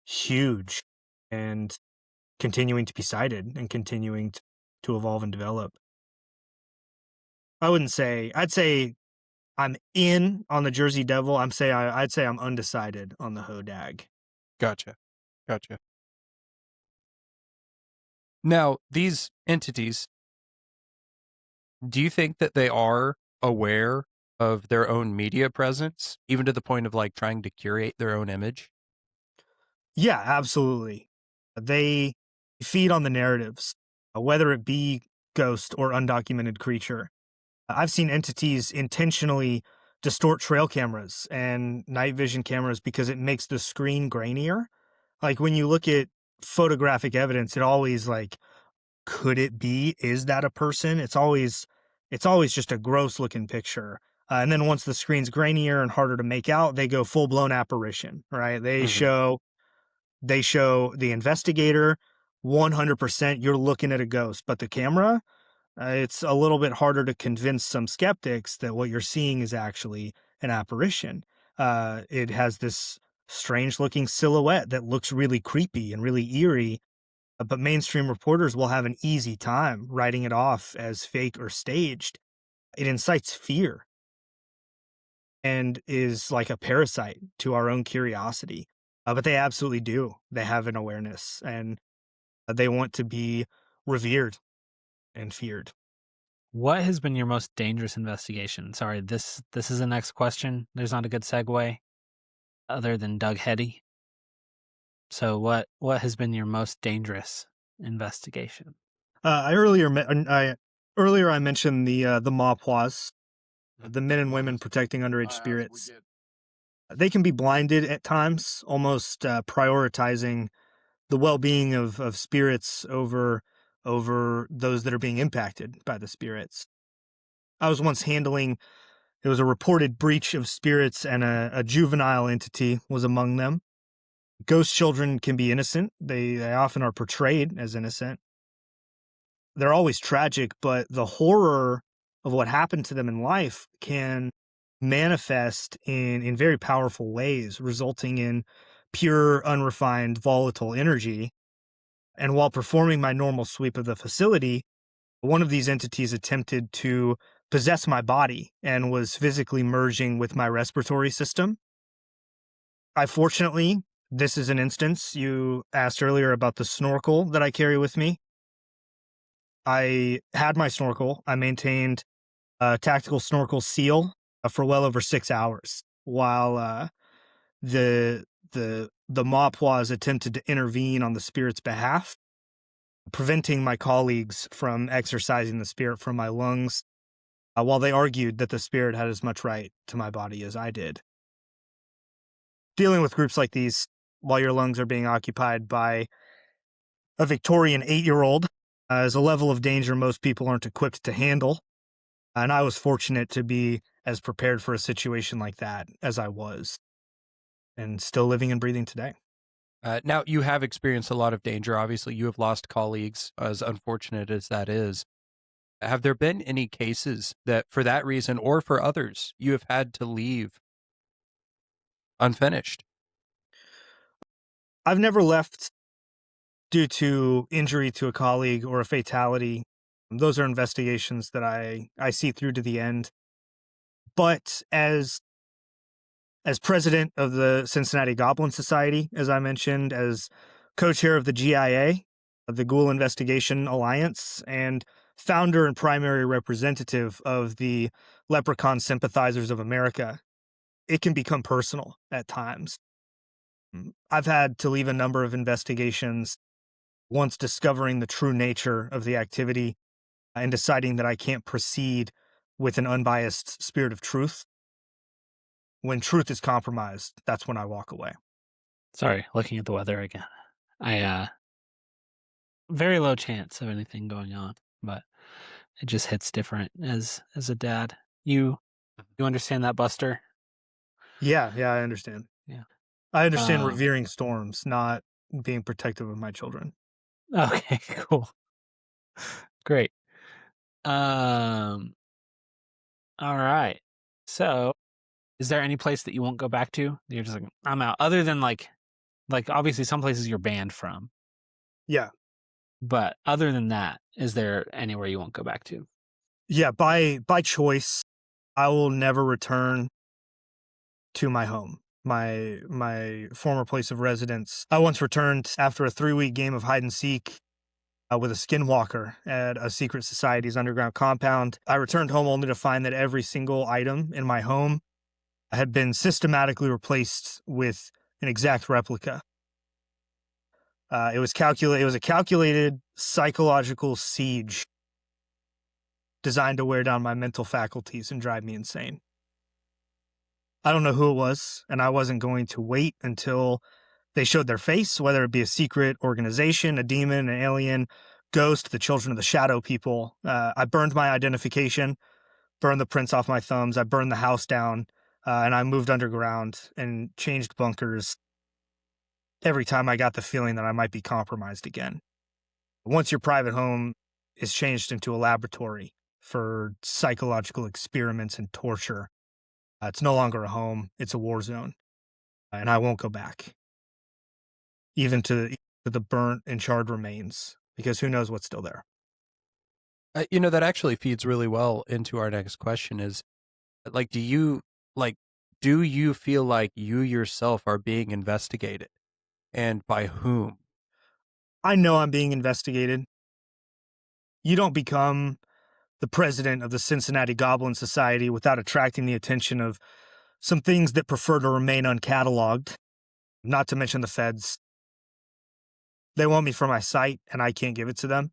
[SPEAKER 3] huge and continuing to be sighted and continuing to evolve and develop? I'd say I'm in on the Jersey Devil. I'd say I'm undecided on the Hodag.
[SPEAKER 2] Gotcha. Now, these entities, do you think that they are aware of their own media presence, even to the point of like trying to curate their own image?
[SPEAKER 3] Yeah, absolutely. They feed on the narratives, whether it be ghost or undocumented creature. I've seen entities intentionally distort trail cameras and night vision cameras because it makes the screen grainier. Like when you look at photographic evidence, it always like, could it be? Is that a person? It's always just a gross looking picture. And then once the screen's grainier and harder to make out, they go full blown apparition, right?
[SPEAKER 2] Mhm.
[SPEAKER 3] They show the investigator 100% you're looking at a ghost, but the camera, it's a little bit harder to convince some skeptics that what you're seeing is actually an apparition. It has this strange looking silhouette that looks really creepy and really eerie, but mainstream reporters will have an easy time writing it off as fake or staged. It incites fear and is like a parasite to our own curiosity. But they absolutely do. They have an awareness and they want to be revered and feared.
[SPEAKER 1] What has been your most dangerous investigation? Sorry, this is the next question. There's not a good segue other than Doug Hetty. So what has been your most dangerous investigation?
[SPEAKER 3] Earlier I mentioned the Mapois, the men and women protecting underage spirits. They can be blinded at times, almost prioritizing the well-being of spirits over those that are being impacted by the spirits. I was once handling, it was a reported breach of spirits, and a juvenile entity was among them. Ghost children can be innocent. They often are portrayed as innocent. They're always tragic, but the horror of what happened to them in life can manifest in very powerful ways, resulting in pure, unrefined, volatile energy. And while performing my normal sweep of the facility, one of these entities attempted to possess my body and was physically merging with my respiratory system. Fortunately, this is an instance you asked earlier about the snorkel that I carry with me. I had my snorkel. I maintained a tactical snorkel seal for well over 6 hours while the the Mapuas attempted to intervene on the spirit's behalf, preventing my colleagues from exorcising the spirit from my lungs, while they argued that the spirit had as much right to my body as I did. Dealing with groups like these while your lungs are being occupied by a Victorian 8-year-old is a level of danger most people aren't equipped to handle. And I was fortunate to be as prepared for a situation like that as I was, and still living and breathing today.
[SPEAKER 2] Now, you have experienced a lot of danger. Obviously, you have lost colleagues, as unfortunate as that is. Have there been any cases that, for that reason or for others, you have had to leave unfinished?
[SPEAKER 3] I've never left due to injury to a colleague or a fatality. Those are investigations that I see through to the end. But as president of the Cincinnati Goblin Society, as I mentioned, as co-chair of the GIA, of the Ghoul Investigation Alliance, and founder and primary representative of the Leprechaun Sympathizers of America, it can become personal at times. I've had to leave a number of investigations once discovering the true nature of the activity and deciding that I can't proceed with an unbiased spirit of truth. When truth is compromised, that's when I walk away.
[SPEAKER 1] Sorry, looking at the weather again. Very low chance of anything going on, but it just hits different as a dad. You understand that, Buster?
[SPEAKER 3] Yeah, I understand.
[SPEAKER 1] Yeah.
[SPEAKER 3] I understand revering storms, not being protective of my children.
[SPEAKER 1] Okay, cool. Great. All right. So, is there any place that you won't go back to? You're just like, I'm out. Other than like obviously some places you're banned from.
[SPEAKER 3] Yeah.
[SPEAKER 1] But other than that, is there anywhere you won't go back to?
[SPEAKER 3] Yeah, by choice, I will never return to my home, my former place of residence. I once returned after a 3-week game of hide and seek with a skinwalker at a secret society's underground compound. I returned home only to find that every single item in my home had been systematically replaced with an exact replica. It was a calculated psychological siege designed to wear down my mental faculties and drive me insane. I don't know who it was, and I wasn't going to wait until they showed their face, whether it be a secret organization, a demon, an alien, ghost, the children of the shadow people. I burned my identification, burned the prints off my thumbs, I burned the house down, and I moved underground and changed bunkers every time I got the feeling that I might be compromised again. Once your private home is changed into a laboratory for psychological experiments and torture, it's no longer a home, it's a war zone, and I won't go back. Even to the burnt and charred remains, because who knows what's still there.
[SPEAKER 2] That actually feeds really well into our next question is, like, do you feel like you yourself are being investigated? And by whom?
[SPEAKER 3] I know I'm being investigated. You don't become the president of the Cincinnati Goblin Society without attracting the attention of some things that prefer to remain uncatalogued, not to mention the feds. They want me for my site, and I can't give it to them.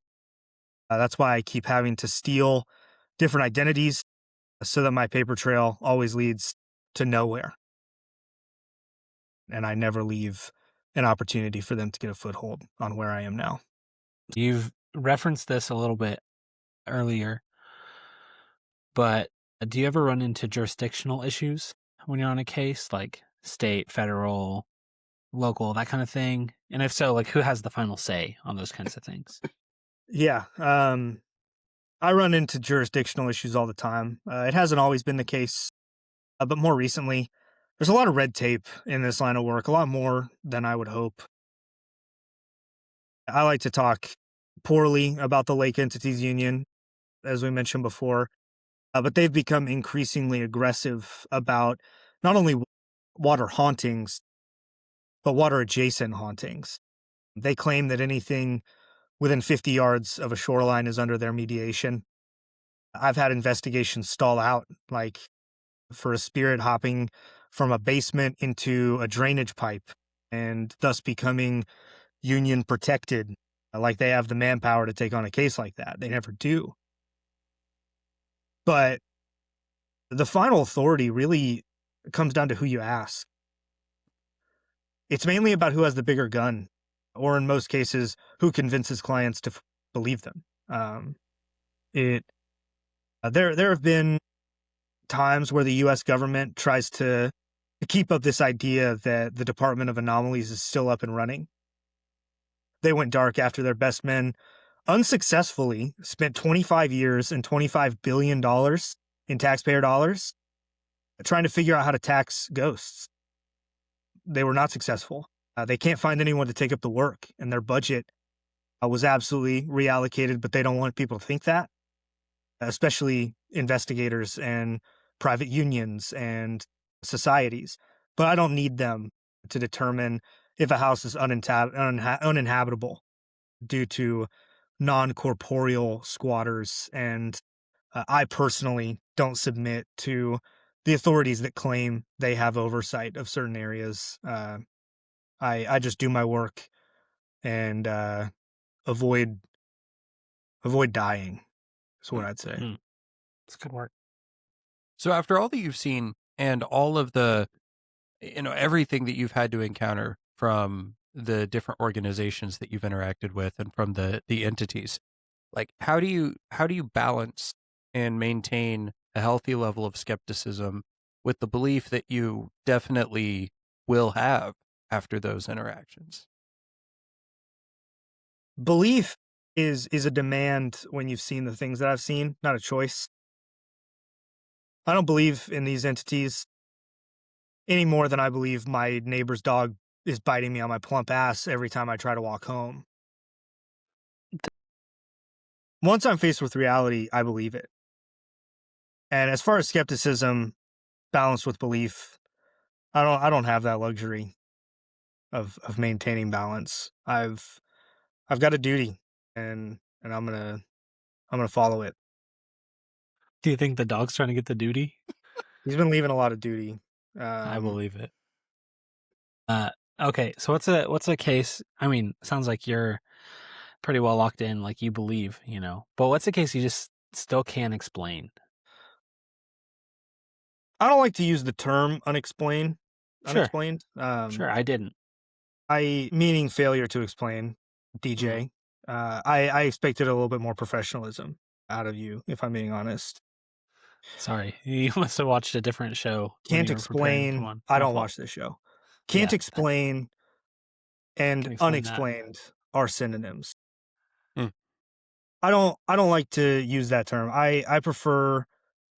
[SPEAKER 3] That's why I keep having to steal different identities so that my paper trail always leads to nowhere. And I never leave an opportunity for them to get a foothold on where I am now.
[SPEAKER 1] You've referenced this a little bit earlier, but do you ever run into jurisdictional issues when you're on a case, like state, federal, local, that kind of thing? And if so, like, who has the final say on those kinds of things?
[SPEAKER 3] Yeah, I run into jurisdictional issues all the time. It hasn't always been the case, but more recently, there's a lot of red tape in this line of work, a lot more than I would hope. I like to talk poorly about the Lake Entities Union, as we mentioned before, but they've become increasingly aggressive about not only water hauntings, but water adjacent hauntings. They claim that anything within 50 yards of a shoreline is under their mediation. I've had investigations stall out, like for a spirit hopping from a basement into a drainage pipe and thus becoming union protected, like they have the manpower to take on a case like that. They never do. But the final authority really comes down to who you ask. It's mainly about who has the bigger gun, or in most cases, who convinces clients to believe them. It there have been times where the U.S. government tries to keep up this idea that the Department of Anomalies is still up and running. They went dark after their best men unsuccessfully spent 25 years and $25 billion in taxpayer dollars trying to figure out how to tax ghosts. They were not successful. They can't find anyone to take up the work, and their budget was absolutely reallocated, but they don't want people to think that, especially investigators and private unions and societies. But I don't need them to determine if a house is uninhabitable due to non-corporeal squatters. And I personally don't submit to the authorities that claim they have oversight of certain areas. I just do my work and avoid dying. Is what I'd say.
[SPEAKER 1] It's good work.
[SPEAKER 2] So after all that you've seen and all of the, everything that you've had to encounter from the different organizations that you've interacted with and from the entities, like how do you balance and maintain a healthy level of skepticism with the belief that you definitely will have after those interactions?
[SPEAKER 3] Belief is a demand when you've seen the things that I've seen, not a choice. I don't believe in these entities any more than I believe my neighbor's dog is biting me on my plump ass every time I try to walk home. Once I'm faced with reality, I believe it. And as far as skepticism balanced with belief, I don't have that luxury of maintaining balance. I've got a duty, and I'm gonna follow it.
[SPEAKER 1] Do you think the dog's trying to get the duty?
[SPEAKER 3] He's been leaving a lot of duty.
[SPEAKER 1] I believe it. Okay, so what's a case? I mean, sounds like you're pretty well locked in, like you believe, But what's a case you just still can't explain?
[SPEAKER 3] I don't like to use the term unexplained.
[SPEAKER 1] Sure.
[SPEAKER 3] Unexplained.
[SPEAKER 1] Sure, I didn't.
[SPEAKER 3] I meaning failure to explain, DJ. I expected a little bit more professionalism out of you, if I'm being honest.
[SPEAKER 1] Sorry, you must have watched a different show. when
[SPEAKER 3] Can't
[SPEAKER 1] you were preparing to come
[SPEAKER 3] explain.
[SPEAKER 1] on.
[SPEAKER 3] I
[SPEAKER 1] My
[SPEAKER 3] don't
[SPEAKER 1] fault.
[SPEAKER 3] watch this show. Can't
[SPEAKER 1] Yeah.
[SPEAKER 3] explain and
[SPEAKER 1] Can explain that.
[SPEAKER 3] unexplained are synonyms.
[SPEAKER 2] Hmm.
[SPEAKER 3] I don't like to use that term. I prefer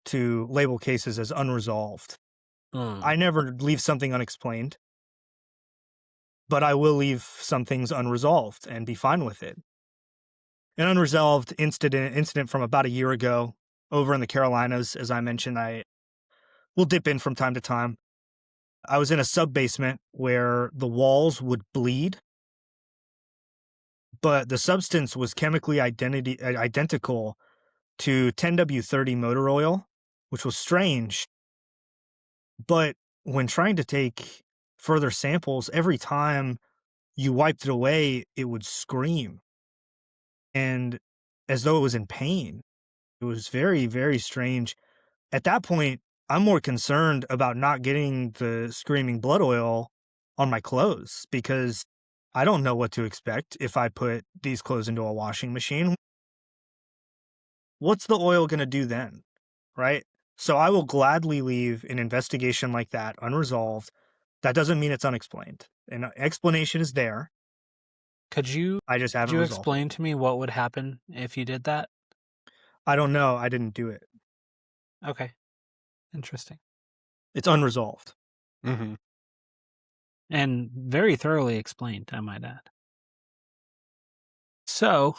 [SPEAKER 3] to label cases as unresolved. I never leave something unexplained, but I will leave some things unresolved and be fine with it. An unresolved incident from about a year ago over in the Carolinas, as I mentioned, I will dip in from time to time. I was in a sub-basement where the walls would bleed, but the substance was chemically identical to 10W30 motor oil, which was strange. But when trying to take further samples, every time you wiped it away, it would scream. And as though it was in pain. It was very, very strange. At that point, I'm more concerned about not getting the screaming blood oil on my clothes because I don't know what to expect if I put these clothes into a washing machine. What's the oil going to do then? Right? So I will gladly leave an investigation like that unresolved. That doesn't mean it's unexplained. An explanation is there.
[SPEAKER 1] Could you
[SPEAKER 3] I just haven't resolved
[SPEAKER 1] explain to me what would happen if you did that?
[SPEAKER 3] I don't know. I didn't do it.
[SPEAKER 1] Okay. Interesting.
[SPEAKER 3] It's unresolved.
[SPEAKER 2] Mm-hmm.
[SPEAKER 1] And very thoroughly explained, I might add. So,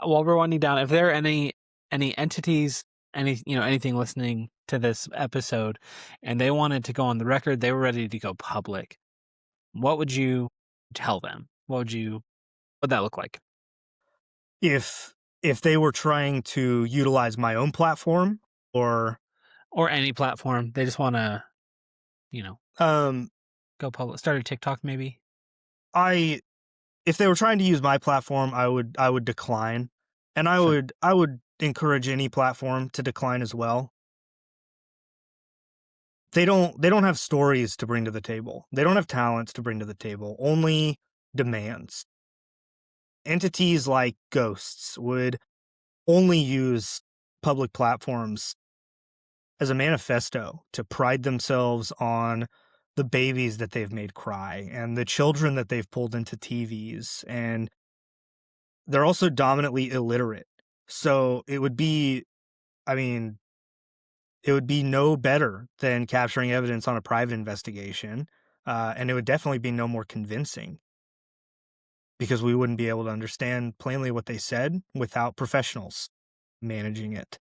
[SPEAKER 1] while we're winding down, if there are any entities, anything listening to this episode, and they wanted to go on the record, they were ready to go public, what would you tell them? What'd that look like?
[SPEAKER 3] If they were trying to utilize my own platform or
[SPEAKER 1] any platform, they just want to
[SPEAKER 3] Um,
[SPEAKER 1] go public, start a TikTok maybe?
[SPEAKER 3] if they were trying to use my platform, I would decline, and
[SPEAKER 1] Sure.
[SPEAKER 3] I would encourage any platform to decline as well. They don't have stories to bring to the table. They don't have talents to bring to the table. Only demands. Entities like ghosts would only use public platforms as a manifesto to pride themselves on the babies that they've made cry and the children that they've pulled into TVs. And they're also dominantly illiterate. So it would be, I mean, it would be no better than capturing evidence on a private investigation. And it would definitely be no more convincing because we wouldn't be able to understand plainly what they said without professionals managing it.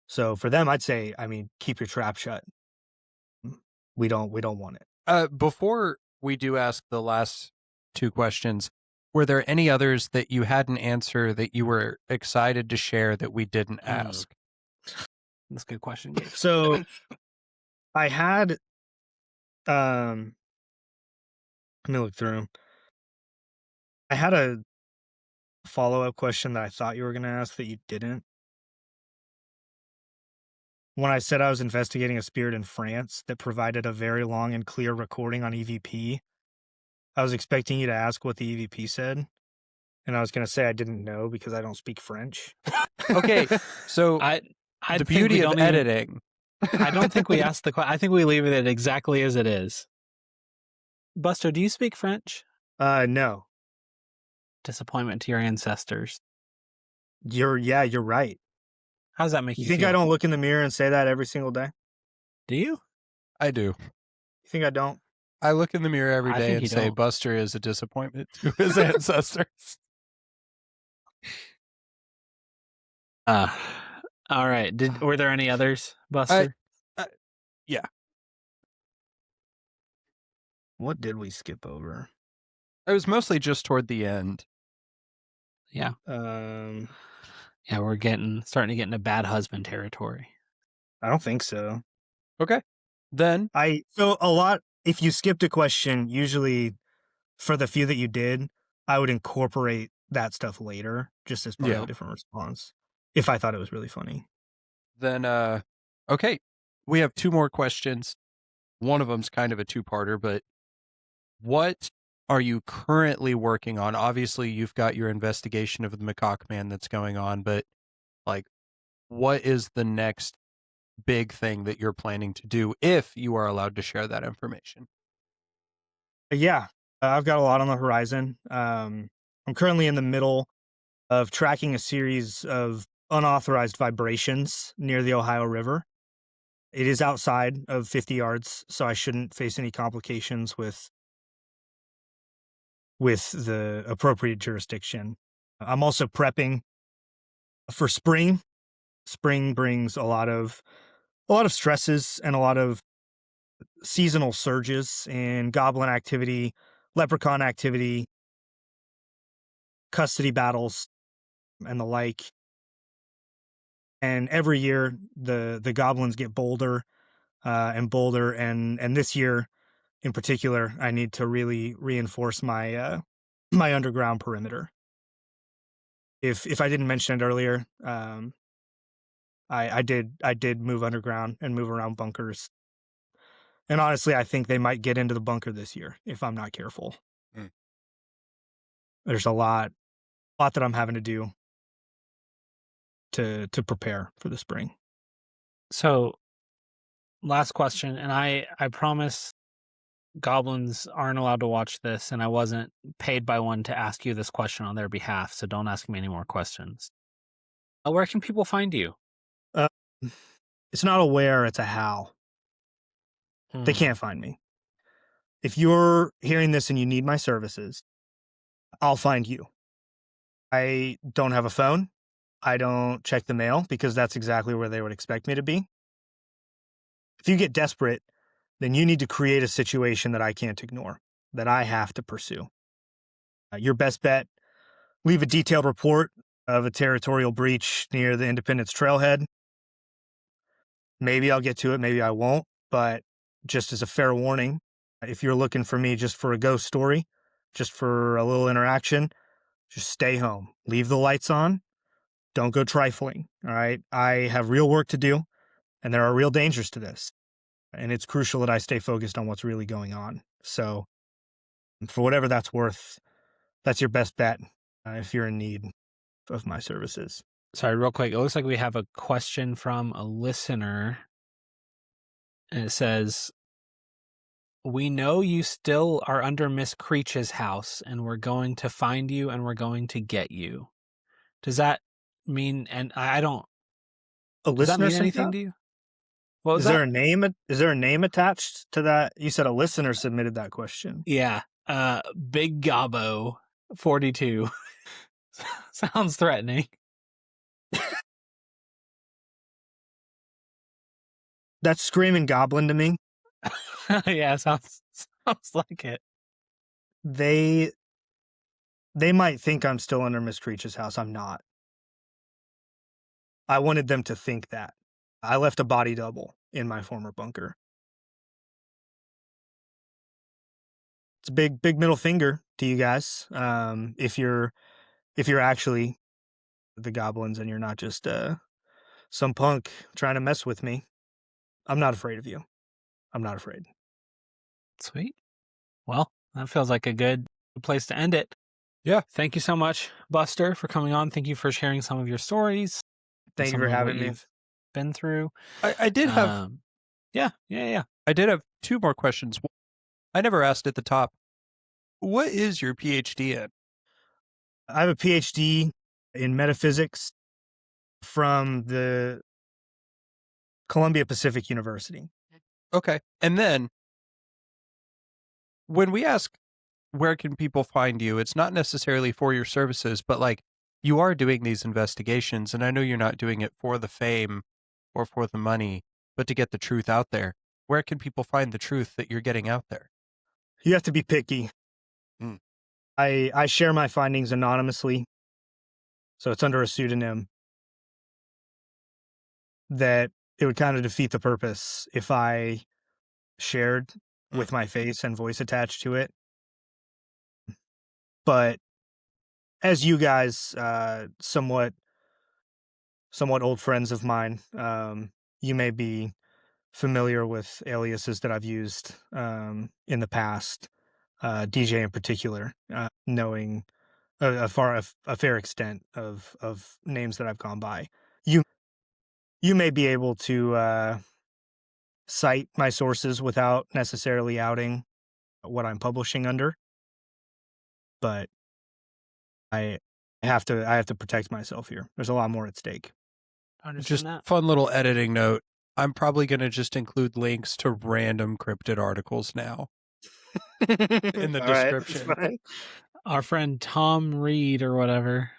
[SPEAKER 3] So for them, I'd say, keep your trap shut. We don't want it.
[SPEAKER 2] Before we do ask the last two questions, were there any others that you hadn't answered that you were excited to share that we didn't ask?
[SPEAKER 1] That's a good question, Gabe.
[SPEAKER 3] So I had, let me look through 'em. I had a follow-up question that I thought you were going to ask that you didn't. When I said I was investigating a spirit in France that provided a very long and clear recording on EVP, I was expecting you to ask what the EVP said, and I was going to say I didn't know because I don't speak French.
[SPEAKER 2] Okay, so
[SPEAKER 1] I
[SPEAKER 2] the
[SPEAKER 1] think
[SPEAKER 2] beauty
[SPEAKER 1] we
[SPEAKER 2] of
[SPEAKER 1] don't even-
[SPEAKER 2] editing.
[SPEAKER 1] I don't think we asked the question. I think we leave it exactly as it is. Buster, do you speak French?
[SPEAKER 3] No.
[SPEAKER 1] Disappointment to your ancestors.
[SPEAKER 3] You're right.
[SPEAKER 1] How does that make you
[SPEAKER 3] You think
[SPEAKER 1] feel?
[SPEAKER 3] I don't look in the mirror and say that every single day?
[SPEAKER 1] Do you?
[SPEAKER 2] I do.
[SPEAKER 3] You think I don't?
[SPEAKER 2] I look in the mirror every
[SPEAKER 1] I
[SPEAKER 2] day
[SPEAKER 1] think
[SPEAKER 2] and
[SPEAKER 1] you
[SPEAKER 2] say
[SPEAKER 1] don't.
[SPEAKER 2] Buster is a disappointment to his ancestors.
[SPEAKER 1] All right. Were there any others, Buster?
[SPEAKER 2] Yeah.
[SPEAKER 3] What did we skip over?
[SPEAKER 2] It was mostly just toward the end.
[SPEAKER 1] Yeah.
[SPEAKER 3] Um,
[SPEAKER 1] Yeah, we're starting to get into bad husband territory.
[SPEAKER 3] I don't think so.
[SPEAKER 2] Okay. Then
[SPEAKER 3] If you skipped a question, usually for the few that you did, I would incorporate that stuff later, just as part of
[SPEAKER 2] Yeah.
[SPEAKER 3] a different response, if I thought it was really funny.
[SPEAKER 2] Then okay. We have two more questions. One of them's kind of a two-parter, but what are you currently working on? Obviously, you've got your investigation of the Macaque Man that's going on, but like, what is the next big thing that you're planning to do if you are allowed to share that information?
[SPEAKER 3] Yeah, I've got a lot on the horizon. I'm currently in the middle of tracking a series of unauthorized vibrations near the Ohio River. It is outside of 50 yards, so I shouldn't face any complications with the appropriate jurisdiction. I'm also prepping for spring. Spring brings a lot of stresses and a lot of seasonal surges in goblin activity, leprechaun activity, custody battles, and the like. And every year the goblins get bolder and bolder, and this year in particular, I need to really reinforce my my underground perimeter. If I didn't mention it earlier, I did move underground and move around bunkers. And honestly, I think they might get into the bunker this year if I'm not careful.
[SPEAKER 2] Mm.
[SPEAKER 3] There's a lot that I'm having to do to prepare for the spring.
[SPEAKER 1] So, last question, and I promise goblins aren't allowed to watch this, and I wasn't paid by one to ask you this question on their behalf, so don't ask me any more questions. Where can people find you?
[SPEAKER 3] It's not a where, it's a how. They can't find me. If you're hearing this and you need my services, I'll find you. I don't have a phone. I don't check the mail because that's exactly where they would expect me to be. If you get desperate, then you need to create a situation that I can't ignore, that I have to pursue. Your best bet, leave a detailed report of a territorial breach near the Independence Trailhead. Maybe I'll get to it, maybe I won't, but just as a fair warning, if you're looking for me just for a ghost story, just for a little interaction, just stay home. Leave the lights on. Don't go trifling. All right. I have real work to do, and there are real dangers to this. And it's crucial that I stay focused on what's really going on. So, for whatever that's worth, that's your best bet if you're in need of my services.
[SPEAKER 1] Sorry, real quick. It looks like we have a question from a listener. And it says, "We know you still are under Miss Creech's house, and we're going to find you and we're going to get you." Does that mean, and I don't,
[SPEAKER 3] A
[SPEAKER 1] does that
[SPEAKER 3] listener
[SPEAKER 1] mean
[SPEAKER 3] sent
[SPEAKER 1] anything
[SPEAKER 3] that?
[SPEAKER 1] to you? What was
[SPEAKER 3] Is there
[SPEAKER 1] that?
[SPEAKER 3] a name? Is there a name attached to that? You said a listener submitted that question.
[SPEAKER 1] Yeah. Big Gobbo 42. Sounds threatening.
[SPEAKER 3] That's Screaming Goblin to me.
[SPEAKER 1] Yeah, sounds like it.
[SPEAKER 3] They might think I'm still under Miss Creech's house. I'm not. I wanted them to think that. I left a body double in my former bunker. It's a big middle finger to you guys. If you're actually the goblins and you're not just some punk trying to mess with me, I'm not afraid of you. I'm not afraid.
[SPEAKER 1] Sweet. Well, that feels like a good place to end it.
[SPEAKER 2] Yeah.
[SPEAKER 1] Thank you so much, Buster, for coming on. Thank you for sharing some of your stories.
[SPEAKER 3] Thank you
[SPEAKER 1] some
[SPEAKER 3] for
[SPEAKER 1] of what
[SPEAKER 3] having me.
[SPEAKER 1] you've been through.
[SPEAKER 2] I did have
[SPEAKER 1] Yeah.
[SPEAKER 2] I did have two more questions. I never asked at the top. What is your PhD in?
[SPEAKER 3] I have a PhD in metaphysics from the Columbia Pacific University.
[SPEAKER 2] Okay. And then when we ask where can people find you, it's not necessarily for your services, but like you are doing these investigations, and I know you're not doing it for the fame or for the money, but to get the truth out there. Where can people find the truth that you're getting out there?
[SPEAKER 3] You have to be picky.
[SPEAKER 2] Mm.
[SPEAKER 3] I share my findings anonymously, so it's under a pseudonym. That it would kind of defeat the purpose if I shared with my face and voice attached to it. But as you guys, somewhat old friends of mine, you may be familiar with aliases that I've used in the past. DJ in particular, knowing a fair extent of names that I've gone by. You may be able to cite my sources without necessarily outing what I'm publishing under, but I have to protect myself here. There's a lot more at stake.
[SPEAKER 2] Just fun little editing note. I'm probably going to just include links to random cryptid articles now in the description.
[SPEAKER 3] Right,
[SPEAKER 1] Our friend Tom Reed or whatever.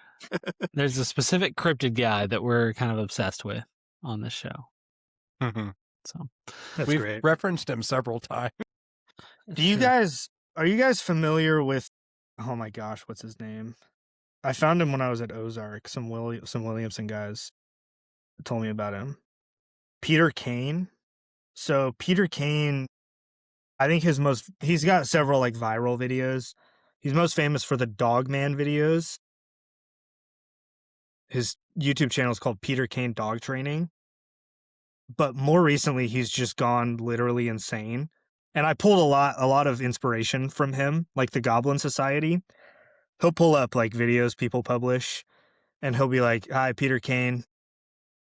[SPEAKER 1] There's a specific cryptid guy that we're kind of obsessed with on this show.
[SPEAKER 2] Mm-hmm.
[SPEAKER 1] So
[SPEAKER 2] we've
[SPEAKER 3] great.
[SPEAKER 2] referenced him several times.
[SPEAKER 3] Are you guys familiar with? Oh my gosh, what's his name? I found him when I was at Ozark. Some Williamson guys told me about him. Peter Kane. So Peter Kane, I think he's got several like viral videos. He's most famous for the Dogman videos. His YouTube channel is called Peter Kane Dog Training. But more recently, he's just gone literally insane. And I pulled a lot of inspiration from him, like the Goblin Society. He'll pull up like videos people publish, and he'll be like, "Hi, Peter Kane,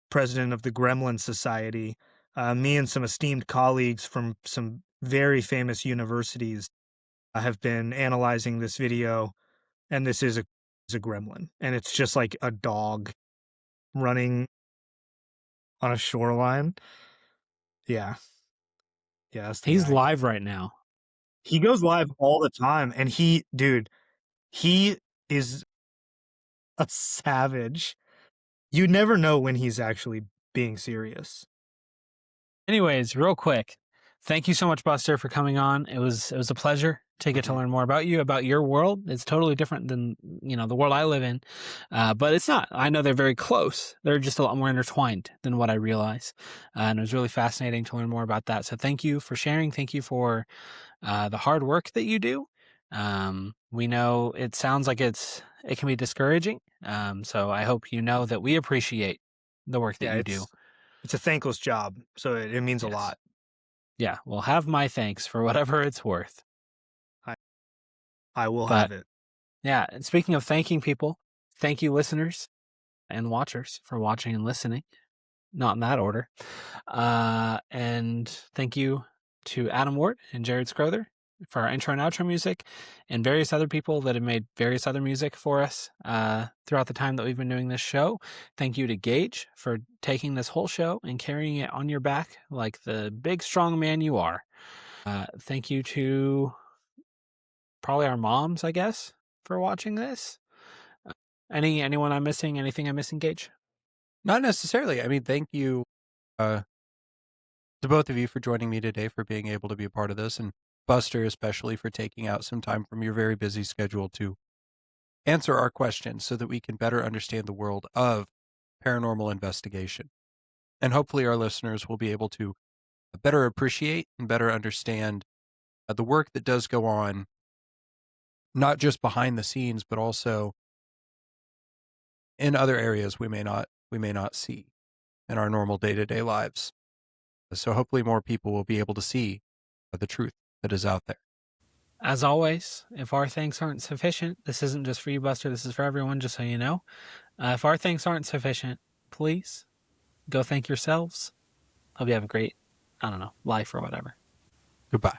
[SPEAKER 3] president of the Gremlin Society. Me and some esteemed colleagues from some very famous universities have been analyzing this video, and this is a gremlin, and it's just like a dog running on a shoreline." Yeah, that's the
[SPEAKER 1] he's
[SPEAKER 3] guy.
[SPEAKER 1] live right now.
[SPEAKER 3] He goes live all the time, and he is a savage. You never know when he's actually being serious.
[SPEAKER 1] Anyways, real quick, thank you so much, Buster, for coming on. It was a pleasure to get to learn more about you, about your world. It's totally different than, the world I live in. But it's not. I know they're very close. They're just a lot more intertwined than what I realize. And it was really fascinating to learn more about that. So thank you for sharing. Thank you for the hard work that you do. We know it sounds like it can be discouraging. So I hope you know that we appreciate the work that you do.
[SPEAKER 3] It's a thankless job, so it means a
[SPEAKER 1] Yes.
[SPEAKER 3] lot.
[SPEAKER 1] Yeah, well, have my thanks for whatever it's worth.
[SPEAKER 3] I will
[SPEAKER 1] But-
[SPEAKER 3] have it.
[SPEAKER 1] Yeah, and speaking of thanking people, thank you, listeners and watchers, for watching and listening. Not in that order. And thank you to Adam Ward and Jared Scrowther for our intro and outro music, and various other people that have made various other music for us throughout the time that we've been doing this show. Thank you to Gage for taking this whole show and carrying it on your back like the big, strong man you are. Thank you to probably our moms, I guess, for watching this. Anyone I'm missing? Anything I'm missing, Gage?
[SPEAKER 2] Not necessarily. I mean, thank you to both of you for joining me today, for being able to be a part of this, and Buster especially for taking out some time from your very busy schedule to answer our questions so that we can better understand the world of paranormal investigation. And hopefully our listeners will be able to better appreciate and better understand the work that does go on, not just behind the scenes, but also in other areas we may not see in our normal day-to-day lives. So hopefully more people will be able to see the truth that is out there.
[SPEAKER 1] As always, if our thanks aren't sufficient, this isn't just for you, Buster, this is for everyone, just so you know. If our thanks aren't sufficient, please go thank yourselves. Hope you have a great, life or whatever.
[SPEAKER 2] Goodbye.